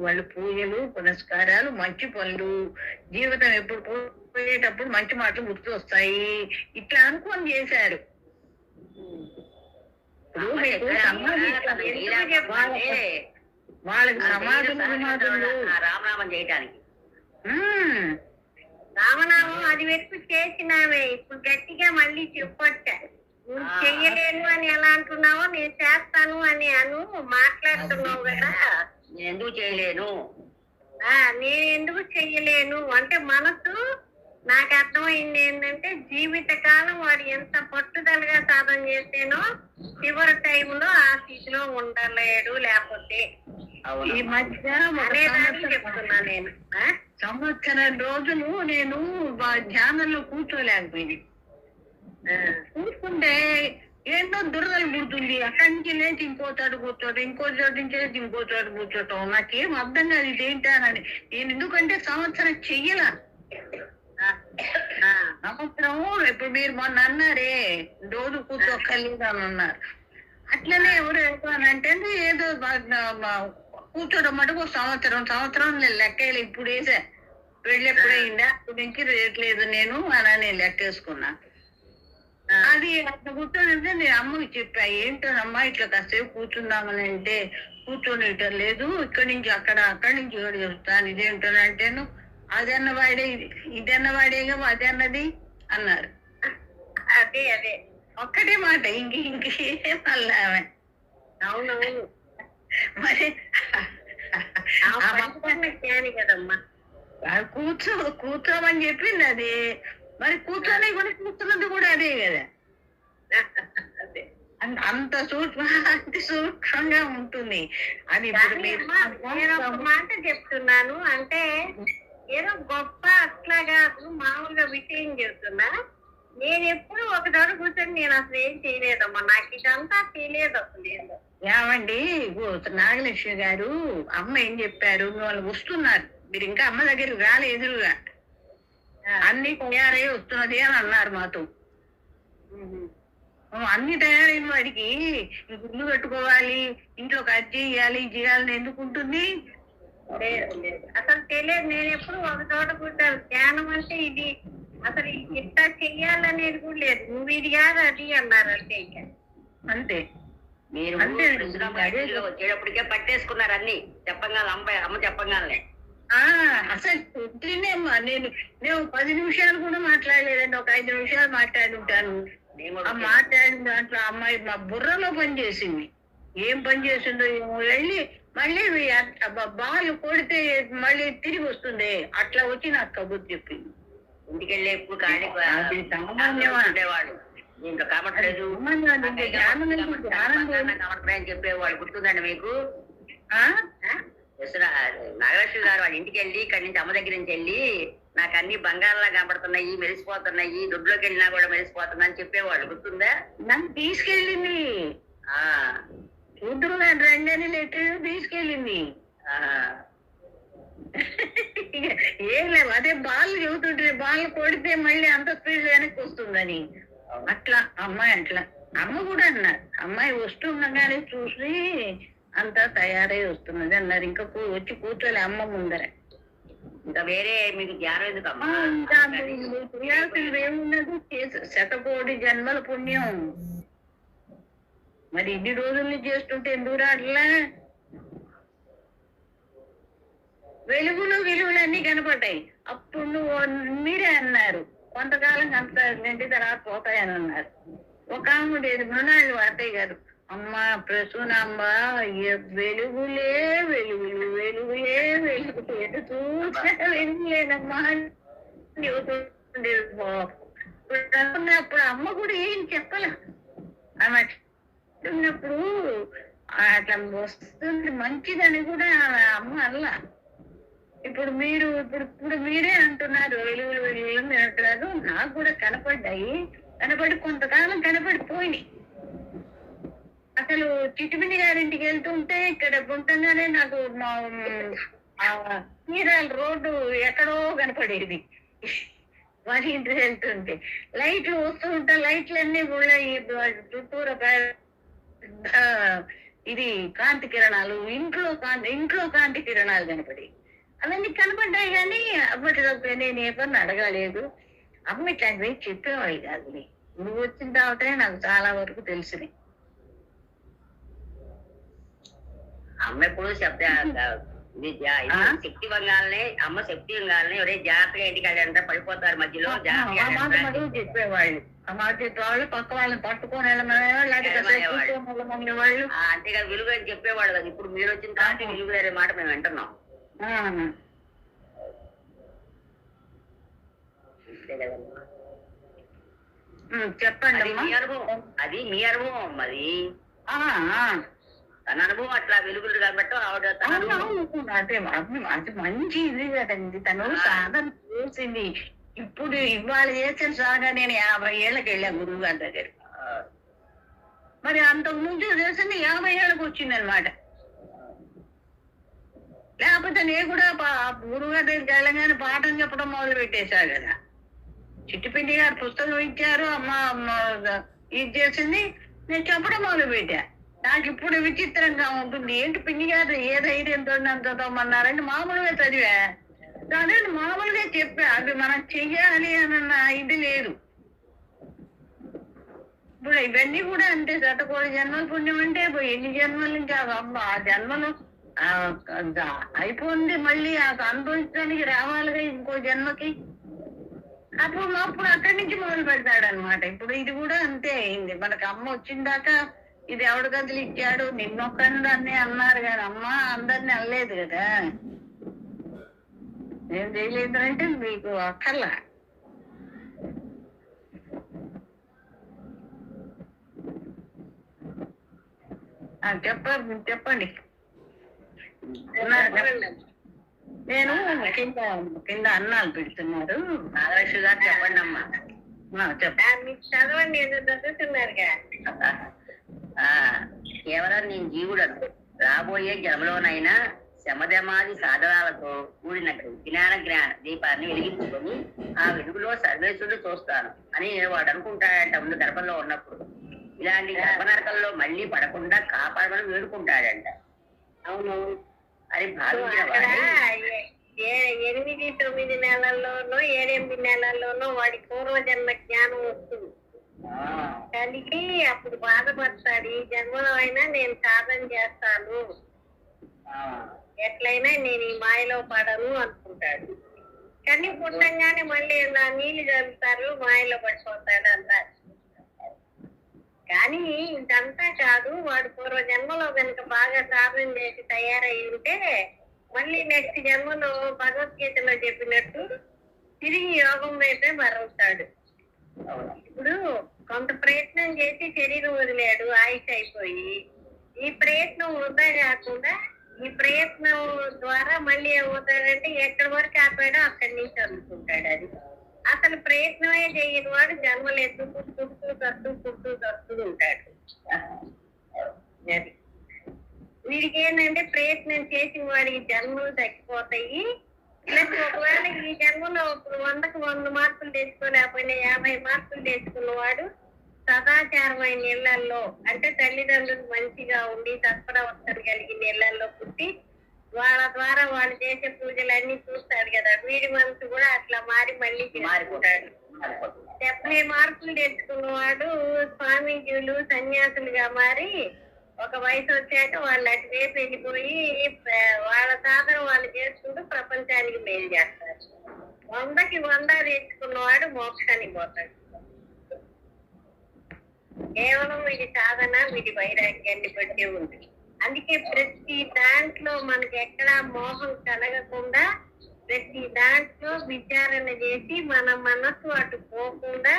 వాళ్ళు పూజలు పునస్కారాలు మంచి పనులు, జీవితం ఎప్పుడు పోయేటప్పుడు మంచి మాటలు గుర్తు వస్తాయి ఇట్లా అనుకొని చేశారు. వాళ్ళకి సమాధులు
రామనామం చేయటానికి
రామనామం అది వెతుకు చేసినామే. ఇప్పుడు గట్టిగా మళ్ళీ చెప్పొచ్చా? నువ్వు చెయ్యలేను అని ఎలా అంటున్నావో నేను చేస్తాను అని మాట్లాడుతున్నావు కదా.
నేను ఎందుకు చేయలేను,
నేను ఎందుకు చెయ్యలేను అంటే మనసు నాకు అర్థమైంది ఏంటంటే జీవితకాలం వాడు ఎంత పట్టుదలగా సాధన చేస్తేనో చివరి టైంలో ఆ స్థితిలో ఉండలేడు. లేకపోతే
ఈ మధ్య
చెప్తున్నా నేను.
సంవత్సరం రోజులు నేను ధ్యానంలో కూర్చోలేకపోయింది. కూర్చుంటే ఏంటో దురదలు పుడుతుంది. అక్కడి నుంచి లేచి ఇంకో చోట కూర్చోటం, ఇంకో చోటు నుంచి లేచి ఇంకో చోట కూర్చోటం, నాకేం అర్థం కాదు ఇదేంటానని. నేను ఎందుకంటే సంవత్సరం చెయ్యలా. సంవత్సరం ఇప్పుడు మీరు మొన్న అన్నారే రోజు కూర్చోక్కర్లేదు అని అన్నారు. అట్లనే ఎవరు వెళ్తానంటే ఏదో కూర్చోడం మటుకు సంవత్సరం లెక్కేయాలి. ఇప్పుడు వేసా పెళ్ళి ఎప్పుడైందా అప్పటి నుంచి రేట్లేదు నేను అని లెక్కేసుకున్నా. అది అట్లా కూర్చొని నేను అమ్మకి చెప్పా, ఏంటోనమ్మా ఇట్లా కాసేపు కూర్చుందామని అంటే కూర్చొనిటం లేదు, ఇక్కడి నుంచి అక్కడి నుంచి ఇక్కడ చెప్తాను ఇదేంటోనంటేను అదన్న వాడే ఇదన్న వాడేగా అదే అన్నది అన్నారు.
అదే
ఒక్కటే మాట ఇంకేం మళ్ళా ఆమె.
అవునవును
మరి
కదమ్మా
కూర్చోమని చెప్పింది అది. మరి కూర్చొని కూడా కూర్చున్నది కూడా అదే కదా. అంత సూక్ష్మంగా ఉంటుంది అది.
నేను ఒక మాట చెప్తున్నాను అంటే ఏదో గొప్ప అట్లా కాదు, మామూలుగా విషయం చెప్తున్నా. నేను ఎప్పుడు ఒక చోట కూర్చొని నేను అసలు ఏం చేయలేదమ్మా, నాకు ఇదంతా తెలియదు అసలు.
ఏమండి నాగలక్ష్మి గారు అమ్మ ఏం చెప్పారు, వాళ్ళు వస్తున్నారు, మీరు ఇంకా అమ్మ దగ్గరికి రాలే, ఎదురుగా అన్ని తయారై వస్తున్నది అని అన్నారు మాతో. అన్ని తయారైన వాడికి ఇల్లు కట్టుకోవాలి, ఇంట్లో ఖర్చు చేయాలని ఎందుకు ఉంటుంది?
అసలు తెలియదు. నేను ఎప్పుడు ఒక చోట కూర్చోను. ధ్యానం అంటే ఇది అసలు ఇట్లా చెయ్యాలనేది కూడా లేదు. నువ్వు ఇది కాదు అది అన్నారు అంటే. ఇక
అంతే.
మీరు వచ్చేటప్పటికే పట్టేసుకున్నారు అన్ని చెప్పంగానే అమ్మ చెప్పంగానే.
అసలు నేను 10 నిమిషాలు కూడా మాట్లాడలేదండి, ఒక 5 నిమిషాలు మాట్లాడుంటాను. మాట్లాడిన దాంట్లో అమ్మాయి మా బుర్రలో పనిచేసింది. ఏం పని చేసిందో ఏమో, వెళ్ళి మళ్ళీ బాలు కొడితే మళ్ళీ తిరిగి వస్తుంది అట్లా వచ్చి నాకు కబుర్లు చెప్పింది.
ఇంటికెళ్ళి ఎప్పుడు ఉండేవాడు, ఇంకా కాబట్టలేదు అని చెప్పేవాడు. గుర్తుందండి మీకు? నాగలక్ష్మి గారు వాళ్ళ ఇంటికి వెళ్ళి ఇక్కడి నుంచి అమ్మ దగ్గర నుంచి వెళ్ళి నాకు అన్ని బంగారంలా కనబడుతున్నాయి, మెరిసిపోతున్నాయి, దొడ్లోకి వెళ్ళినా కూడా మెరిసిపోతున్నా అని చెప్పేవాళ్ళు. గుర్తుందా?
నన్ను తీసుకెళ్ళింది, చూద్దరు రండి లెటర్ తీసుకెళ్ళింది. ఏం లేవు, అదే బాల్ చెబుతుంటే బాల్ కొడితే మళ్ళీ అంత స్పీడ్ వెనక్కి వస్తుందని. అట్లా అమ్మాయి అమ్మ కూడా అన్నారు, అమ్మాయి వస్తుండగానే చూసి అంతా తయారై వస్తున్నది అన్నారు. ఇంకా వచ్చి కూర్చోలే అమ్మ ముందర.
ఇంకా వేరే మీకు జ్ఞానం ఎందుకమ్మా?
ఏమున్నది, 100 జన్మల పుణ్యం. మరి ఇన్ని రోజుల్ని చేస్తుంటే ఎందుకు రాట్లా? వెలుగులు విలువలన్నీ కనపడ్డాయి. అప్పుడు మీరే అన్నారు కొంతకాలం కనపడండి తర్వాత పోతాయని అన్నారు. ఒక ఆమె మృణాళ్ళు అత్తయ్య గారు, అమ్మ ప్రసూనమ్మ వెలుగులే వెలుగులు వెలుగులే వెలుగులు ఎటు చూసినా వెలుగులేనమ్మా అనుకున్నప్పుడు అమ్మ కూడా ఏం చెప్పలే. ఆమె ఉన్నప్పుడు అట్లా వస్తుంది మంచిదని కూడా అమ్మ అల్లా. ఇప్పుడు మీరే అంటున్నారు వెలుగులు వెలుగులు అంటున్నారు. నాకు కూడా కనపడ్డాయి, కనపడి కొంతకాలం కనపడిపోయినాయి. అసలు చిట్టుమిని గారింటికి వెళ్తుంటే ఇక్కడ గుంటంగానే నాకు చీరాల రోడ్డు ఎక్కడో కనపడేది. వారి ఇంటికి వెళ్తుంటే లైట్లు వస్తూ ఉంటా, లైట్లన్నీ కూడా ఈ చుట్టూరు ఇది కాంతి కిరణాలు, ఇంట్లో కాంతి కిరణాలు కనపడి అవన్నీ కనపడ్డాయి. కానీ అప్పటికప్పుడు నేను ఏ పని అడగలేదు. అమ్మ ఇట్లాంటివి చెప్పేవాళ్ళు కాదు. నువ్వు వచ్చిన తర్వాతనే నాకు చాలా వరకు తెలిసినాయి.
అమ్మ ఎప్పుడు శక్తి వంగాలని, అమ్మ శక్తి వంగాలని ఒరే జాగ్రత్తగా ఇంటికి అంతా పడిపోతారు మధ్యలో
చెప్పేవాళ్ళు. ఆ మాట చెప్పేవాళ్ళు, పక్క వాళ్ళని పట్టుకొని వెళ్ళమనేవాళ్ళు,
అంతేకాదు విలువ అని చెప్పేవాళ్ళు కదా. ఇప్పుడు మీరు వచ్చిన కాబట్టి విలువ అనే మాట మేము వింటున్నాం.
చెప్పండి.
అది మీ అనుభవం. మరి తన అనుభవం అట్లా వెలుగులు కాబట్టి ఆవిడ
అది మంచి ఇది కదండి. తను సాధన చేసింది. ఇప్పుడు ఇవాళ చేసిన సాధన నేను 50 ఏళ్ళకి వెళ్ళా గురువు గారి దగ్గర. మరి అంతకు ముందు చేసింది 50 ఏళ్ళకి వచ్చింది అనమాట. లేకపోతే నేను కూడా గురువు గారి దగ్గరికి వెళ్ళగానే పాఠం చెప్పడం మొదలు పెట్టేశారు కదా. చిట్టుపిండి గారు పుస్తకం ఇచ్చారు, అమ్మ ఇది చేసింది, నేను చెప్పడం మొదలు పెట్టా. నాకు ఇప్పుడు విచిత్రంగా ఉంటుంది. ఏంటి పిండి గారు ఏ ధైర్యంతో చదవమన్నారంటే మామూలుగా చదివా. అదే మామూలుగా చెప్పా. అది మనం చెయ్యాలి అన్న ఇది లేదు. ఇప్పుడు ఇవన్నీ కూడా అంతే. 100 జన్మల పుణ్యం అంటే ఎన్ని జన్మల నుంచి ఆ జన్మలు అయిపోయింది. మళ్ళీ అనుభవించడానికి రావాలిగా ఇంకో జన్మకి. అప్పుడు అక్కడి నుంచి మొదలు పెడతాడు అనమాట. ఇప్పుడు ఇది కూడా అంతే అయింది. మనకు అమ్మ వచ్చిందాకా ఇది ఎవడు గదులు ఇచ్చాడు, నిన్నొక్కడిని అన్నారు కానీ అమ్మ అందరినీ అనలేదు కదా. ఏం చేయలేదు అంటే మీకు అక్కర్లా. చెప్పండి. నేను కింద అన్నాలు పెడుతున్నారు.
నాగలక్ష్మి గారు చెప్పండి అమ్మా.
చెప్పండి. చదవండి, చదువుతున్నారుగా.
కేవలం నేను జీవుడను. రాబోయే జన్మలోనైనా శమధమాది సాధనాలతో కూడినట్టు జ్ఞాన దీపాన్ని వెలిగించుకొని ఆ వెలుగులో సర్వేశ్వరుడు చూస్తాను అని వాడు అనుకుంటాడంట. ముందు గర్భంలో ఉన్నప్పుడు ఇలాంటి గర్భనరకంలో మళ్ళీ పడకుండా కాపాడమని వేడుకుంటాడంట.
అవును.
అది భావించిన
8-9 నెలల్లోనో 7-8 నెలల్లోనో వాడి పూర్వజన్మ జ్ఞానం వస్తుంది. కలిగి అప్పుడు బాధపడతాడు. ఈ జన్మలో అయినా నేను సాధన చేస్తాను, ఎట్లయినా నేను ఈ మాయలో పడను అనుకుంటాడు. కానీ పుట్టంగానే మళ్ళీ నా నీళ్లు చదువుతారు, మాయలో పడిపోతాడు అంటారు. కానీ ఇదంతా కాదు. వాడు పూర్వ జన్మలో కనుక బాగా సాధన చేసి తయారై ఉంటే మళ్ళీ నెక్స్ట్ జన్మలో భగవద్గీతలో చెప్పినట్టు తిరిగి యోగం వైపే మరవుతాడు. ఇప్పుడు కొంత ప్రయత్నం చేసి శరీరం వదిలేడు, ఆయుష్ అయిపోయి. ఈ ప్రయత్నం వృధా కాకుండా ఈ ప్రయత్నం ద్వారా మళ్ళీ ఏమవుతాడంటే ఎక్కడి వరకు ఆపాడో అక్కడి నుంచి అందుకుంటాడు. అది అసలు ప్రయత్నమే చేయని వాడు జన్మలు ఎత్తుకు తస్తూ ఉంటాడు. వీడికి ఏంటంటే ప్రయత్నం చేసిన వాడికి జన్మలు తగ్గిపోతాయి. ప్లస్ ఒకవేళ ఈ జన్మలో ఇప్పుడు 100కు 100 మార్కులు తెచ్చుకోలేకపోయినా 50 మార్కులు తెచ్చుకున్నవాడు సదాచారమైన ఇళ్లలో, అంటే తల్లిదండ్రులు మంచిగా ఉండి తత్పరవర్తన కలిగిన ఇళ్లలో పుట్టి వాళ్ళ ద్వారా వాళ్ళు చేసే పూజలన్నీ చూస్తాడు కదా. వీడి మనసు కూడా అట్లా మారి మళ్ళీ మారిపోతాడు. 70 మార్కులు తెచ్చుకున్నవాడు స్వామీజీలు సన్యాసులుగా మారి ఒక వయసు వచ్చాక వాళ్ళు అటువైపు వెళ్ళిపోయి వాళ్ళ సాధన వాళ్ళు చేసుకుంటూ ప్రపంచానికి మేలు చేస్తారు. 100కి 100 తెచ్చుకున్నవాడు మోక్షానికి పోతాడు. కేవలం వీడి సాధన వీడి వైరాగ్యాన్ని బట్టి ఉంది. అందుకే ప్రతి దాంట్లో మనకి ఎక్కడా మోహం కలగకుండా ప్రతి దాంట్లో విచారణ చేసి మన మనస్సు అటు పోకుండా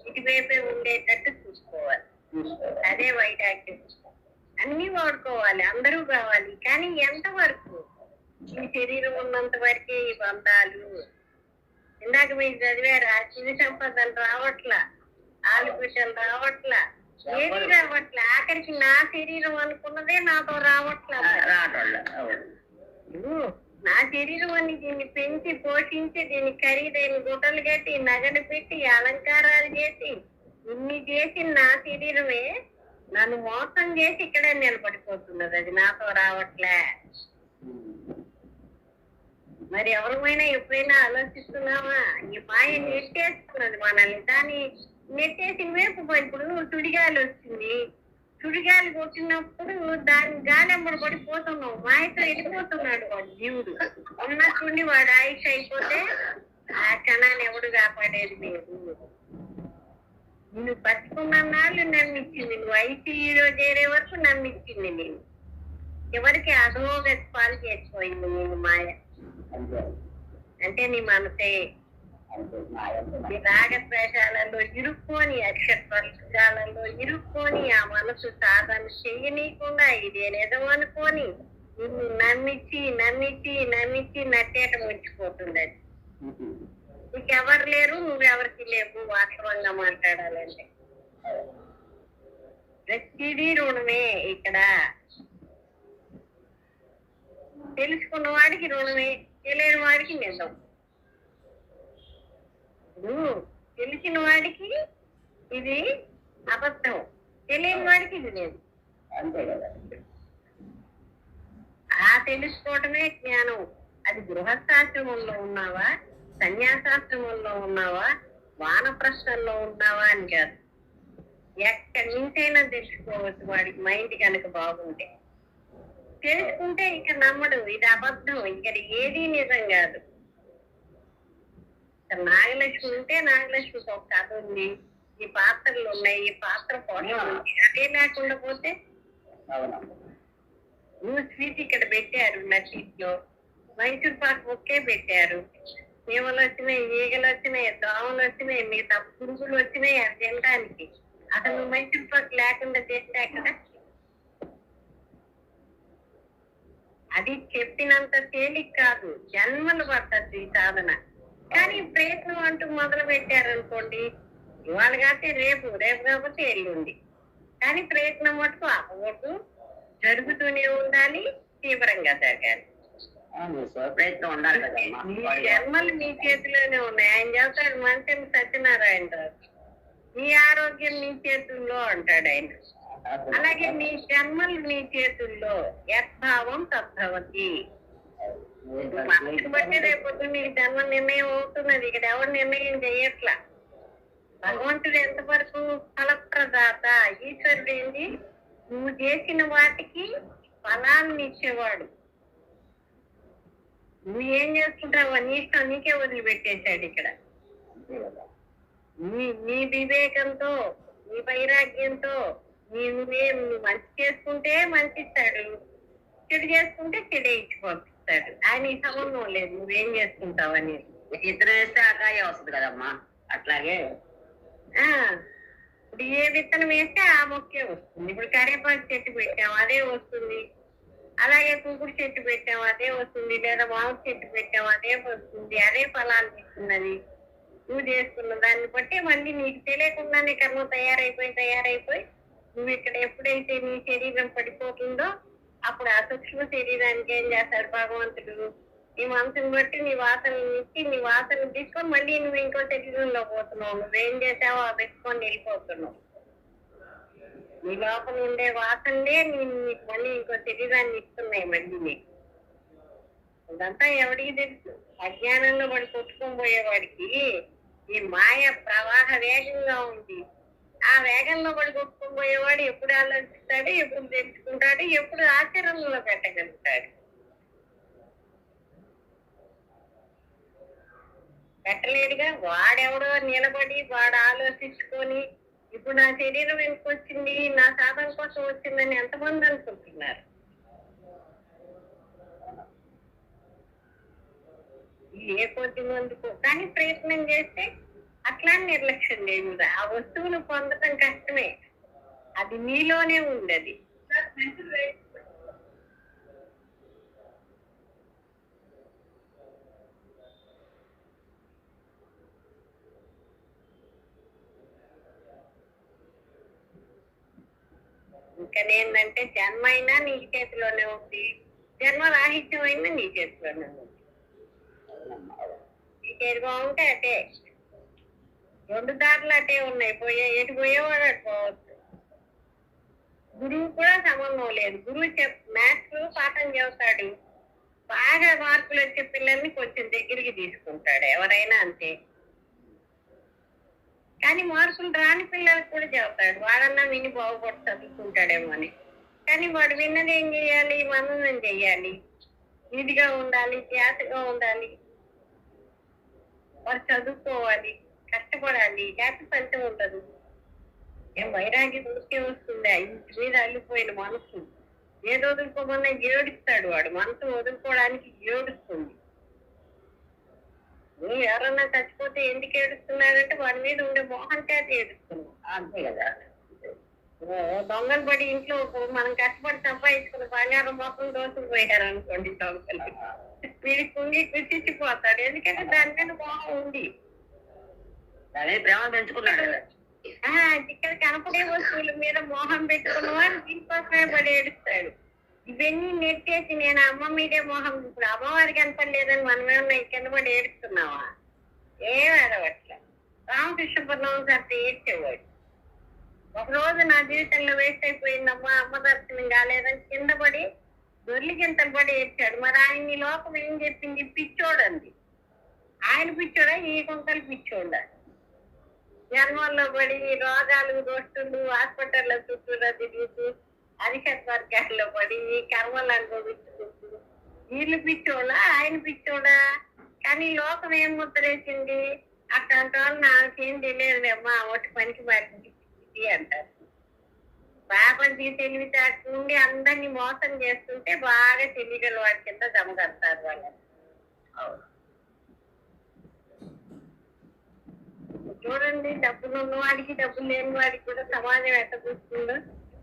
ఇటువైపే ఉండేటట్టు చూసుకోవాలి. అదే వైరాగ్యం. అన్ని వాడుకోవాలి, అందరూ కావాలి, కానీ ఎంతవరకు? ఈ శరీరం ఉన్నంత వరకే ఈ బంధాలు. ఇందాక మీరు చదివారా, శివ సంపదలు రావట్లా, ఆలుపిట్టలు రావట్లా, ఏది రావట్లా. ఆఖరికి నా శరీరం అనుకున్నదే నాతో రావట్లా. నా శరీరం అని దీన్ని పెంచి పోషించి దీన్ని ఖరీదైన గుట్టలు కట్టి నగలు పెట్టి అలంకారాలు చేసి ఇన్ని చేసి నా శరీరమే నన్ను మోసం చేసి ఇక్కడే నిలబడిపోతున్నది. అది నాతో రావట్లే. మరి ఎవరిమైనా ఎప్పుడైనా ఆలోచిస్తున్నావా? ఈ మాయ నెట్టేస్తున్నది మనల్ని. దాన్ని నెట్టేసి వైపు ఇప్పుడు సుడిగాలి వచ్చింది, సుడిగాలి కొట్టినప్పుడు దాని గాలి అమ్మడి పడిపోతున్నావు. మాయతో వెళ్ళిపోతున్నాడు వాడు జీవుడు. ఉన్నట్టుండి వాడు ఆయుష్ అయిపోతే ఆ క్షణాన్ని ఎవడు కాపాడేది లేదు. నువ్వు బతుకున్నాళ్ళు నమ్మిచ్చింది, నువ్వు ఐసీయూలో చేరే వరకు నమ్మిచ్చింది. నేను ఎవరికి అధోగతి పాలు చేసిపోయింది నేను మాయ. అంటే నీ మనసే రాగద్వేషాలలో ఇరుక్కొని, అక్షరాలలో ఇరుక్కొని, ఆ మనసు సాధన చెయ్యనీయకుండా ఇదే నిజం అనుకొని నిన్ను నమ్మించి నమ్మించి నమ్మించి నట్టేట ముంచిపోతుంది. అది నీకెవరు లేరు, నువ్వెవరికి లేవు. వాస్తవంగా మాట్లాడాలంటే ప్రతిదీ రుణమే. ఇక్కడ తెలుసుకున్న వాడికి రుణమే, తెలియని వాడికి నిజం. తెలిసిన వాడికి ఇది అబద్ధం, తెలియని వాడికి ఇది లేదు.
అంతే కదా.
ఆ తెలుసుకోవటమే జ్ఞానం. అది గృహస్థాశ్రమంలో ఉన్నావా, సన్యాసాశ్రమంలో ఉన్నావా, వానప్రస్థంలో ఉన్నావా అని కాదు. ఎక్కడి నుంచైనా తెలుసుకోవచ్చు వాడికి మైండ్ కనుక బాగుంటే. తెలుసుకుంటే ఇక నమ్మడు, ఇది అబద్ధం, ఇక్కడ ఏదీ నిజం కాదు. నాగలక్ష్మి ఉంటే నాగలక్ష్మికి ఒక కథ ఉంది, ఈ పాత్రలు ఉన్నాయి, ఈ పాత్ర పోషణ ఉంది. అదే లేకుండా పోతే స్వీట్ ఇక్కడ పెట్టారు, నటీలో మైసూర్ పాక్ ఒకే పెట్టారు. చీమలు వచ్చినాయి, ఈగలు వచ్చినాయి, దోమలు వచ్చినాయి, మిగతా పురుగులు వచ్చినాయి అది తినడానికి. అసలు మైసూర్ పాక్ లేకుండా చేస్తే అక్కడ అది చెప్పినంత తేలిక కాదు, జన్మలు పడుతుంది ఈ సాధన. కానీ ప్రయత్నం అంటూ మొదలు పెట్టారనుకోండి, ఇవాళ కాకపోతే రేపు, రేపు కాకపోతే ఎల్లుండి. కానీ ప్రయత్నం మటుకు అవ్వకూడదు, జరుగుతూనే ఉండాలి, తీవ్రంగా జరగాలి.
ప్రయత్నం ఉండాలి కదా.
నీ జన్మలు నీ చేతిలోనే ఉన్నాయి. ఆయన చెబుతాడు మంచి సత్యనారాయణ రావు, నీ ఆరోగ్యం నీ చేతుల్లో అంటాడు ఆయన. అలాగే నీ జన్మలు నీ చేతుల్లో, యద్భావం తద్భవతి. మనసుని బట్టి రేపొద్దు నీ జన్మ నిర్ణయం అవుతున్నది. ఇక్కడ ఎవరు నిర్ణయం చేయట్లా. భగవంతుడు ఎంతవరకు ఫలప్రదాత, ఈశ్వరుడు ఏంటి, నువ్వు చేసిన వాటికి ఫలాన్ని ఇచ్చేవాడు. నువ్వు ఏం చేసుకుంటావు నీ ఇష్టం, నీకే వదిలిపెట్టేశాడు. ఇక్కడ నీ వివేకంతో, నీ వైరాగ్యంతో నువ్వు మంచి చేసుకుంటే మంచి ఇస్తాడు, చెడు చేసుకుంటే చెడే ఇచ్చి పంపిస్తాడు. ఆయన ఈ సంబంధం లేదు నువ్వేం చేసుకుంటావు అనేది.
ఇతర వేస్తే అకాయ వస్తుంది కదమ్మా. అట్లాగే
ఇప్పుడు ఏ విత్తనం వేస్తే ఆ మొక్కే వస్తుంది. ఇప్పుడు కరివేపాకు చెట్టు పెట్టాం అదే వస్తుంది, అలాగే కుంకుడు చెట్టు పెట్టాం అదే వస్తుంది, లేదా మామిడి చెట్టు పెట్టాం అదే వస్తుంది, అదే ఫలాలు ఇస్తున్నది. నువ్వు చేసుకున్న దాన్ని బట్టి మళ్ళీ నీకు తెలియకుండానే కర్మ తయారైపోయి నువ్వు ఇక్కడ ఎప్పుడైతే నీ శరీరం పడిపోతుందో అప్పుడు ఆ సూక్ష్మ శరీరానికి ఏం చేస్తాడు భగవంతుడు, నీ మనసుని బట్టి నీ వాసనని ఇచ్చి నీ వాసన తీసుకొని మళ్ళీ నువ్వు ఇంకో శరీరంలో పోతున్నావు. నువ్వేం చేసావో ఆ పెట్టుకొని వెళ్ళిపోతున్నావు. నీ లోపల ఉండే వాసనలే నీకు మళ్ళీ ఇంకో శరీరాన్ని ఇస్తున్నాయి మళ్ళీ నీకు. ఇదంతా ఎవడికి తెలుసు? అజ్ఞానంలో పడి కొట్టుకొని పోయేవాడికి ఈ మాయ ప్రవాహ వేగంగా ఉంది. ఆ వేగంలో పడి కొట్టుకొని పోయేవాడు ఎప్పుడు ఆలోచిస్తాడు, ఎప్పుడు తెలుసుకుంటాడు, ఎప్పుడు ఆచరణలో పెట్టగలుగుతాడు. పెట్టలేడుగా. వాడెవడో నిలబడి వాడు ఆలోచించుకొని ఇప్పుడు నా శరీరం ఎందుకు వచ్చింది, నా సాధన కోసం వచ్చిందని ఎంతమంది అనుకుంటున్నారు. ఏ కొద్ది మందికి కానీ ప్రయత్నం చేస్తే అట్లా నిర్లక్ష్యం లేదు. ఆ వస్తువును పొందటం కష్టమే, అది మీలోనే ఉంది. అది ఇంకా ఏంటంటే జన్మ అయినా నీ చేతిలోనే ఉంది, జన్మ రాహిత్యం అయినా నీ చేతిలోనే ఉంది. నీ చేతి బాగుంటే అటే, రెండు దారులు అటే ఉన్నాయి. ఎటు పోయేవాడు అటు పోవచ్చు. గురువు కూడా సంబంధం లేదు. గురువు మ్యాథ్స్ పాఠం చెబుతాడు, బాగా మార్కులు వచ్చే పిల్లల్ని కొంచెం దగ్గరికి తీసుకుంటాడు, ఎవరైనా అంతే. కానీ మార్కులు రాని పిల్లలకు కూడా చెబుతాడు, వాడన్నా విని బాగుపడి చదువుకుంటాడేమో అని. కానీ వాడు విన్నది ఏం చెయ్యాలి? మననం చెయ్యాలి, నీటిగా ఉండాలి, ధ్యాసగా ఉండాలి, వాడు చదువుకోవాలి, కష్టపడాలి. లేకపోతే ఫలితం ఉండదు. ఏం వైరాగ్యం దృష్టి వస్తుంది. ఇంటి మీద అల్లిపోయిన మనసు ఏదో వదులుకోమన్నా ఏడుస్తాడు వాడు. మనసు వదులుకోవడానికి ఏడుస్తుంది. నువ్వు ఎవరన్నా చచ్చిపోతే ఎందుకు ఏడుస్తున్నారంటే వాడి మీద ఉండే మోహం చేత ఏడుస్తున్నావు, అంతే కదా. దొంగలు పడి ఇంట్లో మనం కష్టపడి సంపాదించుకున్న బంగారం మొత్తం దోసుకుపోయారు అనుకోండి దొంగలు, వీడికి కుంగి కృషించిపోతాడు. ఎందుకంటే దాని మీద మోహం ఉంది,
ప్రేమ పెంచుకున్నాడు.
ఇక్కడ కనపడే వస్తువుల మీద మోహం పెట్టుకున్న వాడు దీనికోసమే పడి ఏడుస్తాడు. ఇవన్నీ నెట్టేసి నేను అమ్మ మీదే మోహం, ఇప్పుడు అమ్మవారికి కనపడలేదని మనమేమన్నా కింద పడి ఏడుస్తున్నావా? ఏం అడవట్లే. రామకృష్ణ పర్ణం సార్ ఏడ్చేవాడు. ఒకరోజు నా జీవితంలో వేస్ట్ అయిపోయిందమ్మా, అమ్మ దర్శనం కాలేదని కింద పడి దొర్లి గింతలు పడి ఏడ్చాడు. మరి ఆయన ఈ లోకం ఏం చెప్పింది? పిచ్చోడంది. ఆయన పిచ్చోడా, ఈ కొంతలు పిచ్చోడా? జన్మల్లో పడి రోగాలు దోస్తులు హాస్పిటల్లో చుట్టూరా తిరుగుతూ అధికత వర్గాల్లో పడి కర్మలు అనుభవించుకుంటూ వీళ్ళు పిచ్చోడా, ఆయన పిచ్చోడా? కానీ లోకం ఏం ముద్రేసింది? అట్లాంటి వాళ్ళు నాకేం తెలియదులేమ్మా, ఒకటి పనికి మారింది అంటారు. బాపంచి తెలివితేట నుండి అందరినీ మోసం చేస్తుంటే బాగా తెలియగల వాడి కింద జమ కడతారు వాళ్ళని. చూడండి, డబ్బులు ఉన్న వాడికి డబ్బులు లేని వాడికి కూడా సమాజం ఎంత చూస్తుందో.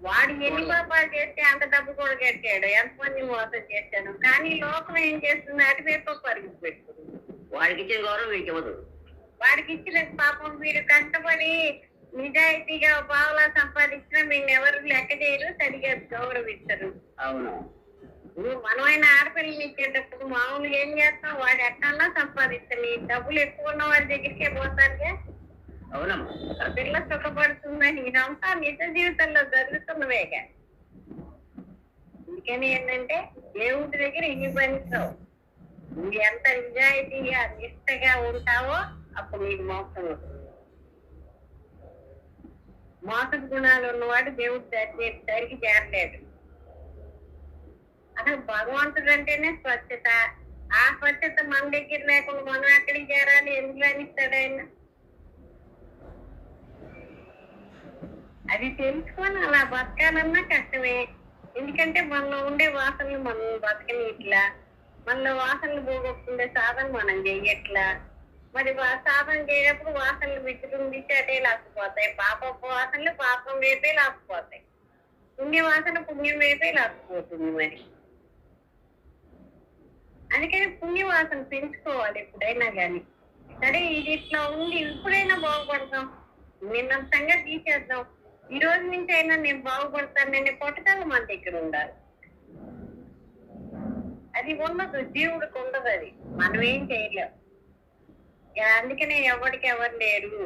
వాడు ఎన్ని పాపాలు చేస్తే అంత డబ్బు కూడా కట్టాడు, ఎంతమంది మోసం చేశాడు. కానీ లోకం ఏం చేస్తుంది? అటువైపు పరుగులు పెట్టుకుంది.
వాడికి ఇచ్చిన గౌరవం వీడికి ఇవ్వదు.
వాడికి ఇచ్చిన పాపం వీడు కష్టపడి నిజాయితీగా పావులా సంపాదించినా మేము ఎవరు లెక్క చేయరు, సరిగా గౌరవిస్తారు.
అవును.
మనమైన ఆడపిల్లలు ఇచ్చేటప్పుడు మామూలుగా ఏం చేస్తాం? వాడు ఎక్కడన్నా సంపాదిస్తాను, డబ్బులు ఎక్కువ ఉన్న వాడి దగ్గరికే పోతారుగా.
అవునమ్మా.
పిల్ల సుఖపడుతుందని ఇదంతా నిజ జీవితంలో జరుగుతున్నవేగా. అందుకని ఏంటంటే దేవుడి దగ్గర ఇన్ని పనిస్తావు. నువ్వు ఎంత నిజాయితీగా నిష్టగా ఉంటావో అప్పుడు నీకు మోసం ఉంటుంది. మోసపు గుణాలు ఉన్నవాడు దేవుడు సరికి చేరలేదు. అసలు భగవంతుడు అంటేనే స్వచ్ఛత. ఆ స్వచ్ఛత మన దగ్గర లేకుండా మనం ఎక్కడికి చేరాలి? ఎందుకు అనిస్తాడు ఆయన? అది తెలుసుకొని అలా బతకాలన్నా కష్టమే. ఎందుకంటే మనలో ఉండే వాసనలు మనం బతకని ఇట్లా, మనలో వాసనలు పోగొట్టుకుండే సాధన మనం చెయ్యట్లా. మరి సాధన చేయనప్పుడు వాసనలు విచ్చుకుంది అటే లాక్కుపోతాయి. పాపపు వాసనలు పాపం వైపే లాక్కుపోతాయి, పుణ్య వాసన పుణ్యం వైపే లాక్కుపోతుంది. మరి అందుకని పుణ్యవాసన పెంచుకోవాలి ఎప్పుడైనా కానీ. సరే ఇది ఇట్లా ఉంది, ఇప్పుడైనా బాగుపడతాం, నిన్న సంగతి తీసేద్దాం, ఈ రోజు నుంచి అయినా నేను బాగుపడతాను నేను పట్టుదల మన దగ్గర ఉండాలి. అది ఉండదు, జీవుడికి ఉండదు. అది మనం ఏం చేయలేం. అందుకనే ఎవరికి ఎవరు లేరు.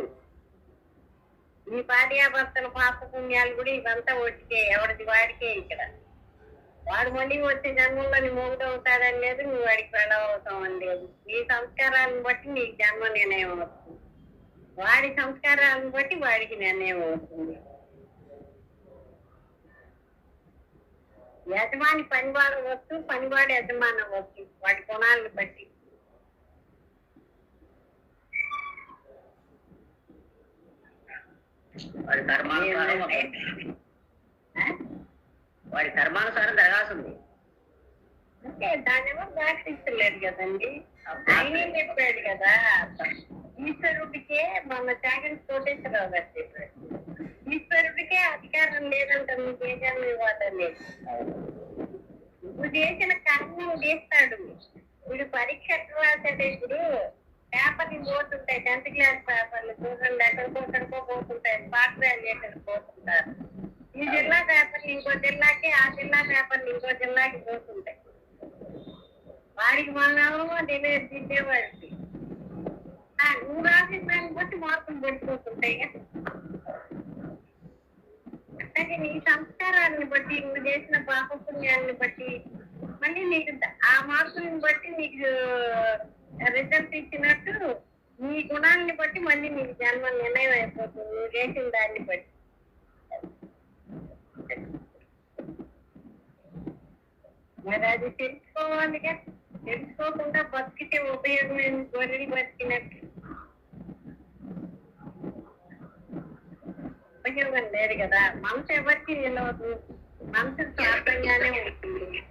ఈ భార్యాభర్తల పాప పుణ్యాలు కూడా ఇవంతా వచ్చే ఎవరిది వాడికే. ఇక్కడ వాడు మళ్ళీ వచ్చే జన్మలో నీ మొగుడు అవుతాడని లేదు, నువ్వు వాడికి వెళ్ళవ అవుతావని లేదు. నీ సంస్కారాలను బట్టి నీకు జన్మ నిర్ణయం అవుతుంది, వాడి సంస్కారాలను బట్టి వాడికి నిర్ణయం అవుతుంది. యజమాని పనివాడు అవ్వచ్చు, పనివాడు యజమాని అవ్వచ్చు, వాడి గుణాలను బట్టి.
వాడి కర్మానుసారం జరగాల్సింది.
అంటే దాన్ని ఎవరు దాక్షించలేదు కదండి. ఆయనే చెప్పాడు కదా, ఈశ్వరుడికే మన త్యాగం కోటేశ్వరరావు గారు చెప్పారు, ఈశ్వరుడికే అధికారం లేదంట నువ్వు ఏ జన్మ ఇవ్వాలని. నువ్వు చేసిన కర్మం చేస్తాడు. వీడు పరీక్ష రాసేటప్పుడు పేపర్లు పోతుంటాయి, 10th క్లాస్ పేపర్లు చూడండి, ఎక్కడికో పోతుంటాయి, పాస్ వాల్యుయేటర్ పోతుంటారు. ఈ జిల్లా పేపర్లు ఇంకో జిల్లాకి, ఆ జిల్లా పేపర్లు ఇంకో జిల్లాకి పోతుంటాయి. వాడికి మనమో దిద్దేవాడికి నువ్వు రాసిన దాన్ని బట్టి మార్పులు పడిపోతుంటాయి. అట్లాగే నీ సంస్కారాన్ని బట్టి, నువ్వు చేసిన పాప పుణ్యాన్ని బట్టి మళ్ళీ నీకు ఆ మార్కులను బట్టి నీకు రిజల్ట్ ఇచ్చినట్టు నీ గుణాన్ని బట్టి మళ్ళీ నీకు జన్మ నిర్ణయం అయిపోతుంది, నువ్వు చేసిన దాన్ని బట్టి. మరి అది తెలుసుకోవాలిగా, తెలుసుకోకుండా బతికితే ఉపయోగం గొర్రెలు బతికినట్టు ఉపయోగం లేదు కదా. మనసు ఎవరికి నిలవదు, మనసు స్వార్థంగానే ఉంటుంది.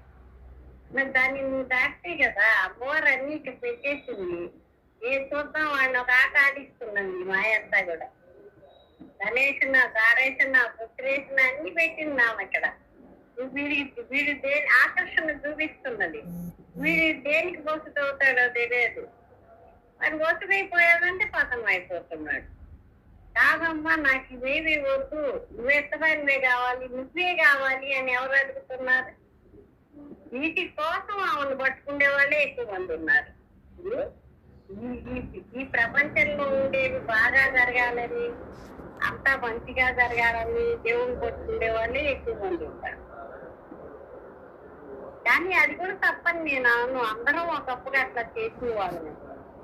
మరి దాన్ని నువ్వు దాటే కదా, అమ్మవారు అన్ని ఇక్కడ పెట్టేసింది. ఏ చూద్దాం వాడిని ఒక ఆట ఆడిస్తున్నది మాయంతా కూడా. గణేషన, గారేషన, పుత్రేషన అన్ని పెట్టింది ఆమె ఇక్కడ. వీడు దేని ఆకర్షణ చూపిస్తున్నది, వీడు దేనికి మోసతవుతాడో తెలియదు. వాడు మోసమైపోయాడంటే పతనం అయిపోతున్నాడు. కాదమ్మా నాకు ఇవేవి వద్దు, నువ్వెత్తడానివే కావాలి, నువ్వే కావాలి అని ఎవరు అడుగుతున్నారు? వీటి కోసం ఆమెను పట్టుకునే వాళ్ళే ఎక్కువ మంది ఉన్నారు. ఈ ప్రపంచంలో ఉండేవి బాగా జరగాలని, అంతా మంచిగా జరగాలని దేవుని పట్టుకునే వాళ్ళే ఎక్కువ మంది ఉంటారు. కానీ అది కూడా తప్పని నేను అవును, అందరం ఒకప్పుడు అట్లా చేసిన వాళ్ళని.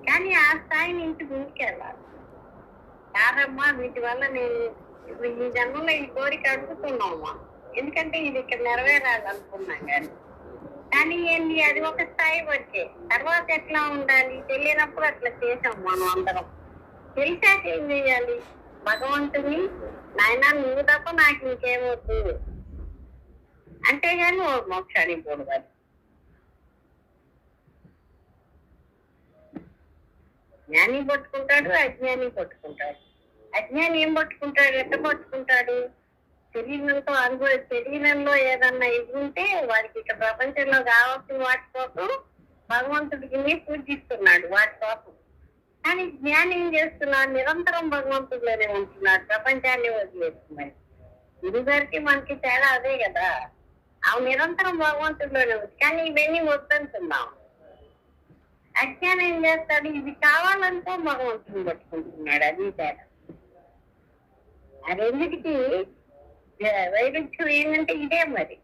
కానీ ఆ స్థాయి నుంచి ముందుకెళ్ళాలి. కాదమ్మా వీటి వల్ల నేను ఇప్పుడు ఈ జన్మలో ఈ కోరిక అడుగుతున్నామా, ఎందుకంటే ఇది ఇక్కడ నెరవేరాలనుకున్నాం. కానీ ఏంటి, అది ఒక స్థాయి వచ్చే తర్వాత ఎట్లా ఉండాలి తెలియనప్పుడు అట్లా చేసాం మనం అందరం. తెలిసాక ఏం చేయాలి, భగవంతుని నాయన నువ్వు తప్ప నాకు ఇంకేమవుతు అంతేగాని మోక్షానికి పోవాలి. జ్ఞాని పట్టుకుంటాడు, అజ్ఞాని పట్టుకుంటాడు. అజ్ఞాని ఏం పట్టుకుంటాడు, ఎట్ట పట్టుకుంటాడు? శరీరంతో శరీరంలో ఏదన్నా ఇది ఉంటే వాడికి ఇక్కడ ప్రపంచంలో కావాల్సిన వాటి కోసం భగవంతుడికి పూజిస్తున్నాడు వాటి కోసం. కానీ జ్ఞానం ఏం చేస్తున్నాడు, నిరంతరం భగవంతుడిలోనే ఉంటున్నాడు, ప్రపంచాన్ని వదిలేస్తున్నాడు. గురువు గారికి మనకి తేడా అదే కదా. ఆ నిరంతరం భగవంతుడిలోనే ఉంది, కానీ ఇవన్నీ వద్దంటున్నాం. అజ్ఞానం ఏం చేస్తాడు, ఇది కావాలంటే భగవంతుని పట్టుకుంటున్నాడు, అది తేడా. అదెందుకు వైరుధ్యం ఏంటంటే ఇదే. మరి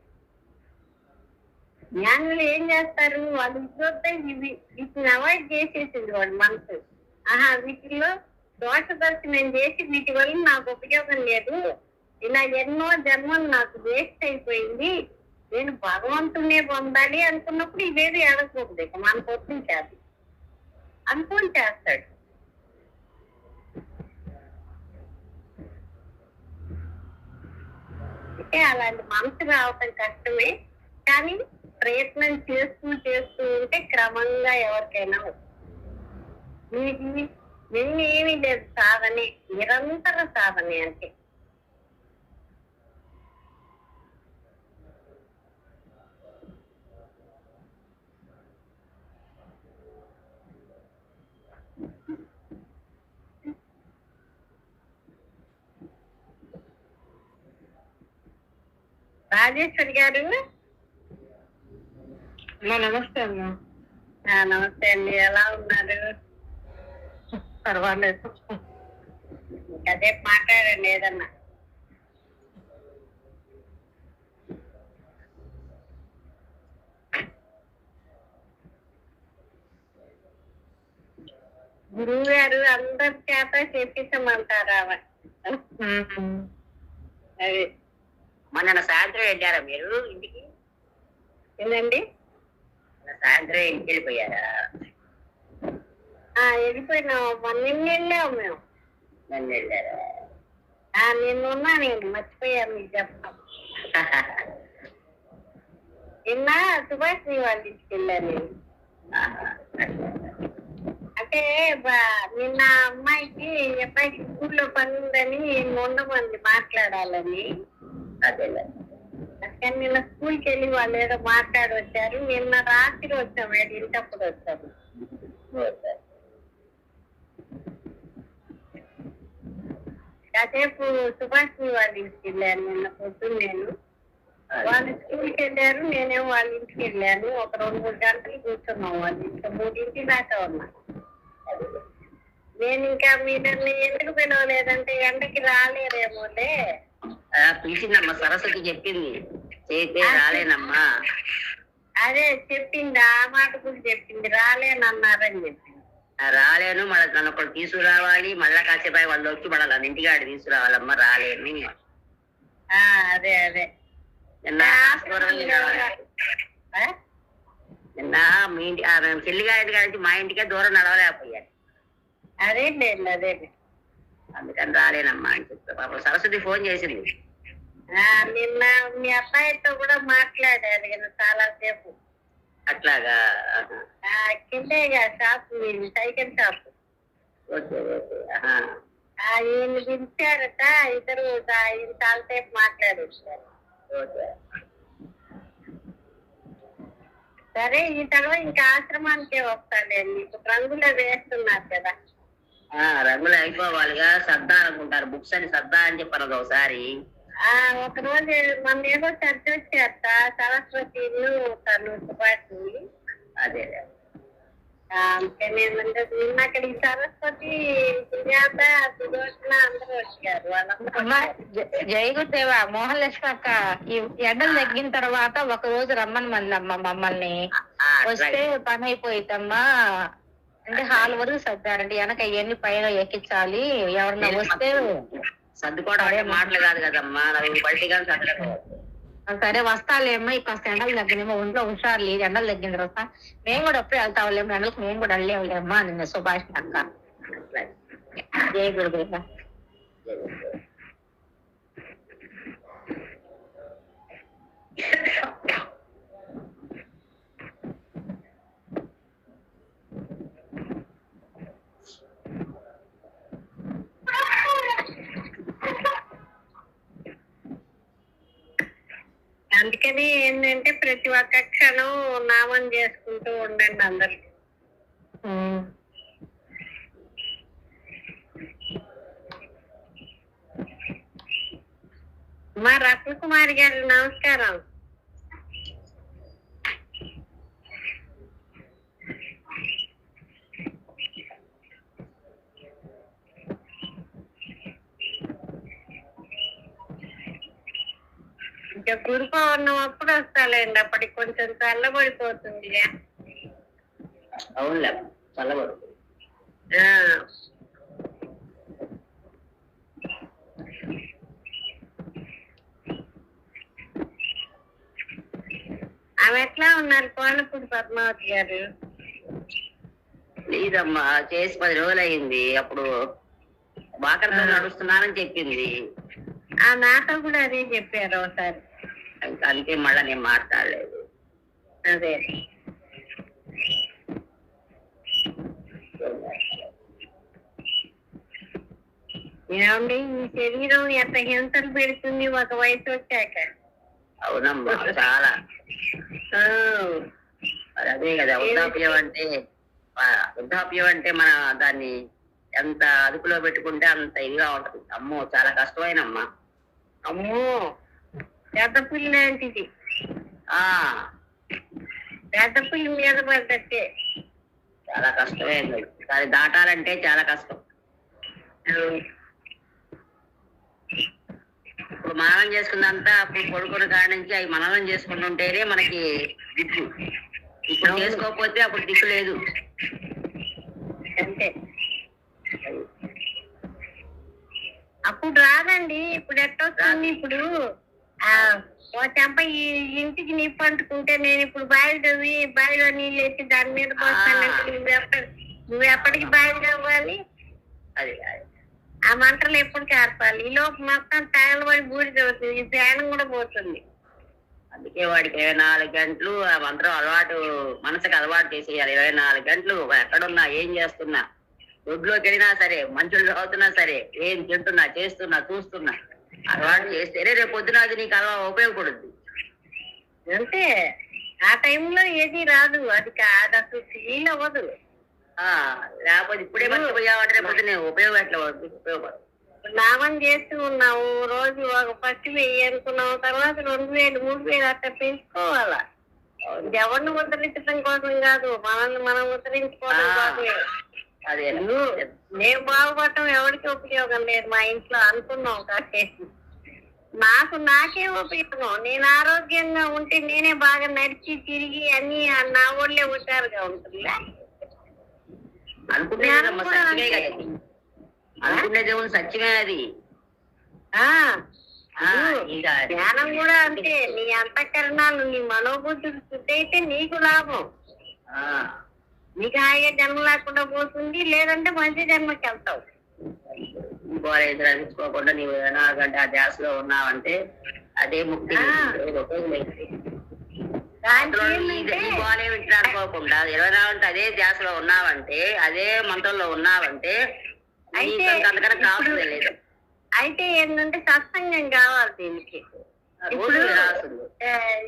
జ్ఞానులు ఏం చేస్తారు, వాళ్ళు చూస్తే వీటిని అవాయిడ్ చేసేసింది వాడు మనసు. వీటిలో దోష దర్శనం చేసి వీటి వల్ల నాకు ఉపయోగం లేదు, ఇలా ఎన్నో జన్మలు నాకు వేస్ట్ అయిపోయింది, నేను భగవంతునే పొందాలి అనుకున్నప్పుడు ఇవేది అడగకూడదు, ఇక మన పొద్దు చేది అనుకోని చేస్తాడు. అంటే అలాంటి మనసు రావటం కష్టమే, కానీ ప్రయత్నం చేస్తూ ఉంటే క్రమంగా ఎవరికైనా ఏమీ లేదు. సాధనే, నిరంతర సాధనే. అంటే రాజేశ్వరి గారు
నమస్తే అమ్మా.
నమస్తే అండి, ఎలా ఉన్నారు?
పర్వాలేదు.
అదే మాట్లాడండి ఏదన్నా. గురువు గారు అందరి చేత చేపించమంటారా? అది
మొన్న సాయంత్రం వెళ్ళారా మీరు ఇంటికి?
ఏంటండి,
సాయంత్రం ఇంటికి వెళ్ళిపోయారా?
వెళ్ళిపోయినాం, నిన్న వెళ్ళాము మేము.
నన్ను వెళ్ళారా?
నిన్నున్నా, నేను మర్చిపోయాను మీకు చెప్తాం. నిన్న సుభాష్ వాళ్ళ ఇంటికి వెళ్ళాను నేను. అంటే నిన్న అమ్మాయికి అబ్బాయికి స్కూల్లో పని ఉందని ఉండమంది మాట్లాడాలని.
అదేలే.
కానీ నిన్న స్కూల్కి వెళ్ళి వాళ్ళు ఏదో మాట్లాడి వచ్చారు. నిన్న రాత్రి వచ్చాము, ఇంటప్పుడు వచ్చాము. కాసేపు సుభాష్ వాళ్ళ ఇంటికి వెళ్ళాను నిన్న పొద్దున్న. నేను వాళ్ళు స్కూల్కి వెళ్ళారు, నేనేమో వాళ్ళ ఇంటికి వెళ్ళాను. ఒక 2-3 గంటలు కూర్చున్నాం వాళ్ళ ఇంట్లో. 3 దాకా ఉన్నా. నేను ఇంకా మీరని ఎందుకు పిలవలేదంటే ఎండకి రాలేరేమోలే.
పిలిచిందమ్మా, సరస్వతి చెప్పింది చేస్తే రాలేనమ్మా.
అదే చెప్పింది, ఆ మాట కూడా చెప్పింది, రాలేనన్నారని చెప్పింది.
రాలేను, మళ్ళీ నన్ను ఒకటి తీసుకురావాలి, మళ్ళా కాసేపు వాళ్ళు వచ్చి మళ్ళీ ఇంటికాడ తీసుకురావాలమ్మా, రాలేను.
అదే అదే
నిన్న మీ ఇంటి చెల్లిగారి గారి మా ఇంటికే దూరం నడవలేకపోయాను.
అదేండి అదే
అందుకని రాలేనమ్మా అని చెప్తా. పాపం సరస్వతి ఫోన్ చేసింది.
నిన్న మీ అబ్బాయితో కూడా మాట్లాడారు కదా చాలా సేపు.
అట్లాగా?
కిందేగా షాప్, మీది సైకిల్ షాప్.
Okay okay.
ఈయన పిలిచారట, ఇద్దరు చాలా సేపు మాట్లాడేసారు. సరే, ఈ తర్వాత ఇంకా ఆశ్రమానికే వస్తానండి. ఇప్పుడు రంగులో వేస్తున్నారు కదా.
రంగులు అయిపోవాలిగా, సర్దా అనుకుంటారు. బుక్స్ అని సర్దా అని చెప్పారు ఒకసారి.
ఒక రోజు మన ఏదో చర్చ వచ్చారట, సరస్వతి తను సుభాష్.
అదే
నిన్న అక్కడికి సరస్వతి, సుజాత, సుదోషణ అందరూ వచ్చారు. వాళ్ళందరూ
జయగురుదేవ మోహన్ లక్ష్మి అక్క ఈ ఎండలు తగ్గిన తర్వాత ఒక రోజు రమ్మని మందమ్మ మమ్మల్ని. వస్తే పని అయిపోయిద్దమ్మా అంటే హాల్ వరకు సర్దారండి. వెనక ఇవన్నీ పైన ఎక్కించాలి, ఎవరన్నా వస్తే
సర్దుకోవడం అంటే మాటలు కాదు కదమ్మా, బయట కానీ సర్దుకోవాలి.
సరే వస్తాలేమ్మా, కాస్త ఎండలు తగ్గినేమో, ఒంట్లో హుషారు లేదు. ఎండలు తగ్గిన తర్వాత మేము కూడా ఎప్పుడు వెళ్తావులేము, ఎండలకు మేము కూడా వెళ్ళలేములేమ్మా నిన్న సుభాష్ అక్క. జయ గురుదేవ.
అందుకని ఏంటంటే ప్రతి ఒక్క క్షణం నామం చేసుకుంటూ ఉండండి అందరు. మా రత్నకుమారి గారు నమస్కారం. ఇంకా గురు పౌర్ణం అప్పుడు వస్తాలేండి, అప్పటికి కొంచెం చల్లబడిపోతుంది.
అవునులే, చల్లబడు.
ఆమె ఎట్లా ఉన్నారు కోనపూడి పద్మావతి గారు?
లేదమ్మా, చేసి 10 రోజులు అయింది. అప్పుడు వాకర్తో నడుస్తున్నానని చెప్పింది.
నాతో కూడా అదే చెప్పారు ఒకసారి.
అంతే, మళ్ళా నేను మాట్లాడలేదు.
అదే ఏమండి, ఈ శరీరం ఎంత హింసలు పెడుతుంది ఒక వయసు వచ్చాక.
అవునమ్మా, చాలా. అదే కదా వృద్ధాప్యం అంటే. వృద్ధాప్యం అంటే మన దాన్ని ఎంత అదుపులో పెట్టుకుంటే అంత ఇదిగా ఉంటది. అమ్మో, చాలా కష్టమైనమ్మా.
అమ్మో, పెద్ద పులి లాంటిది. పెద్ద పులి మీద పడ్డట్టే.
చాలా కష్టమైంది, దాన్ని దాటాలంటే చాలా కష్టం. ఇప్పుడు మననం చేసుకున్నంతా అప్పుడు కొడుకున్న కాడి నుంచి అవి మననం చేసుకుంటుంటేనే మనకి దిక్కు. ఇప్పుడు చేసుకోకపోతే అప్పుడు దిక్కు లేదు.
అంతే, అప్పుడు రాదండి. ఇప్పుడు ఎట్టొస్తుంది? ఇప్పుడు ఓ చెంప ఈ ఇంటికి నిప్పు అంటుకుంటే నేను ఇప్పుడు బావి తవ్వి బావిలో నీళ్ళు వేసి దాని మీద పోస్తానంటే నువ్వు ఎప్పటికి బావి తవ్వాలి?
అది
ఆ మంటలు ఎప్పుడు చేర్పాలి? ఈ లోపు మొత్తం తగలబడి బూడిద అవుతుంది, ఈ ప్రాణం కూడా పోతుంది.
అందుకే వాడికి 24 గంటలు ఆ మంత్రం అలవాటు, మనసుకు అలవాటు చేసేయాలి. 24 గంటలు ఎక్కడున్నా, ఏం చేస్తున్నా, దొడ్లోకి వెళ్ళినా సరే, మంచులు అవుతున్నా సరే, ఏం తింటున్నా, చేస్తున్నా, చూస్తున్నా అలవాటు చేస్తేనే రేపు పొద్దున అది నీకు అలా ఉపయోగపడుద్ది.
అంటే ఆ టైంలో ఏది రాదు, అది కాదు, అసలు ఫీల్ అవ్వదు.
లేకపోతే ఇప్పుడే మర్చిపోయావంటే రేపు పొద్దున ఉపయోగపడదు.
నామం చేస్తూ ఉన్నావు, రోజు ఒక 10,000 అనుకున్నావు, తర్వాత 2,000, 3,000 అట్లా పెంచుకోవాలా. ఎవరిని ఉద్ధరించడం కోసం కాదు, మనల్ని మనం ఉద్ధరించుకోవడం కోసం.
అదే
నేను బాగుపడటం ఎవరికి ఉపయోగం లేదు మా ఇంట్లో అనుకున్నాం కాసేపు. నాకే ఉపయోగం. నేను ఆరోగ్యంగా ఉంటే నేనే బాగా నడిచి తిరిగి అన్ని నా ఊళ్ళే హుషారుగా ఉంటుంది.
అనుకునేది సత్యమే అది.
జ్ఞానం కూడా అంతే. నీ అంతఃకరణాలు, నీ మనోబుద్ధులు శుద్ధి అయితే నీకు లాభం. నీకు హాయిగా జన్మ లేకుండా పోతుంది, లేదంటే మంచి జన్మకి వెళ్తావు.
రచించుకోకుండా నీవు 24 గంటల ఆ ధ్యాసలో ఉన్నావంటే అదే ముక్తి. అనుకోకుండా 24 గంటలు అదే ధ్యాసలో ఉన్నావంటే, అదే మంత్రంలో ఉన్నావంటే అంతకన్నా కావాల్సిందే లేదు.
అయితే ఏంటంటే సత్సంగం కావాలి దీనికి. ఇప్పుడు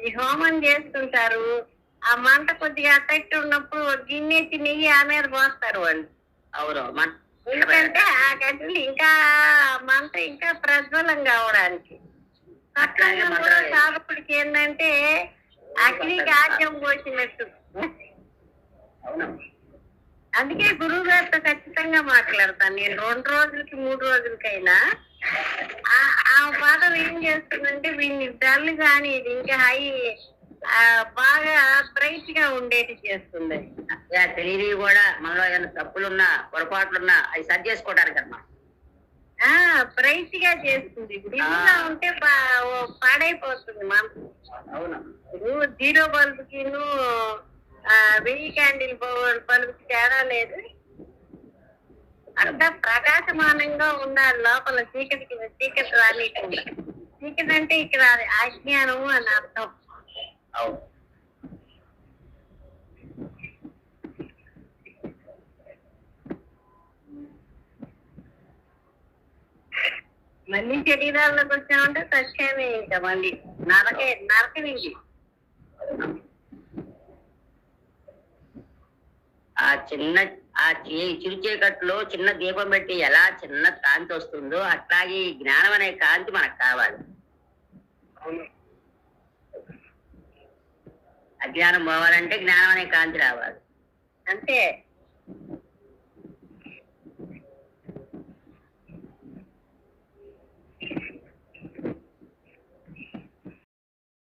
ఈ హోమం చేస్తుంటారు, ఆ మంట కొద్దిగా అట్టట్టు ఉన్నప్పుడు గిన్నెసి నెయ్యి ఆ మీద పోస్తారు వాళ్ళు.
అవును.
ఎందుకంటే ఆ గంటలు ఇంకా మంట ఇంకా ప్రజ్వలం కావడానికి. సాధకుడికి ఏంటంటే అగ్నికి ఆజ్యం పోసినట్టు. అందుకే గురువు గారితో ఖచ్చితంగా మాట్లాడతాను నేను. 2 రోజులకి 3 రోజులకైనా ఆ పాఠం ఏం చేస్తుందంటే వీడిని డల్ కానీ ఇది ఇంకా హై బాగా బ్రైట్ గా ఉండేది చేస్తుంది.
తెలివి కూడా మనలో ఏమైనా తప్పులున్నా, పొరపాట్లున్నా అవి సరి చేసుకోవడానికి అన్నమాట.
బ్రైట్ గా చేస్తుంది. దిగుగా ఉంటే పాడైపోతుంది మనసు.
అవును.
0 బల్బుకి 1000 క్యాండిల్ బల్బుకి తేడా లేదు. అంతా ప్రకాశమానంగా ఉండాలి. లోపల చీకటి రానికుండా. చీకటి అంటే ఇక్కడ అజ్ఞానము అని అర్థం.
అవును.
మళ్ళీ శరీరాల్లోకి వచ్చామంటే సత్యమే. ఇంకా మళ్ళీ నరకనింది.
ఆ చిరు చీకట్లో చిన్న దీపం పెట్టి ఎలా చిన్న కాంతి వస్తుందో అట్లాగే ఈ జ్ఞానం అనే కాంతి మనకు కావాలి. అజ్ఞానం పోవాలంటే జ్ఞానం అనే కాంతి రావాలి.
అంతే.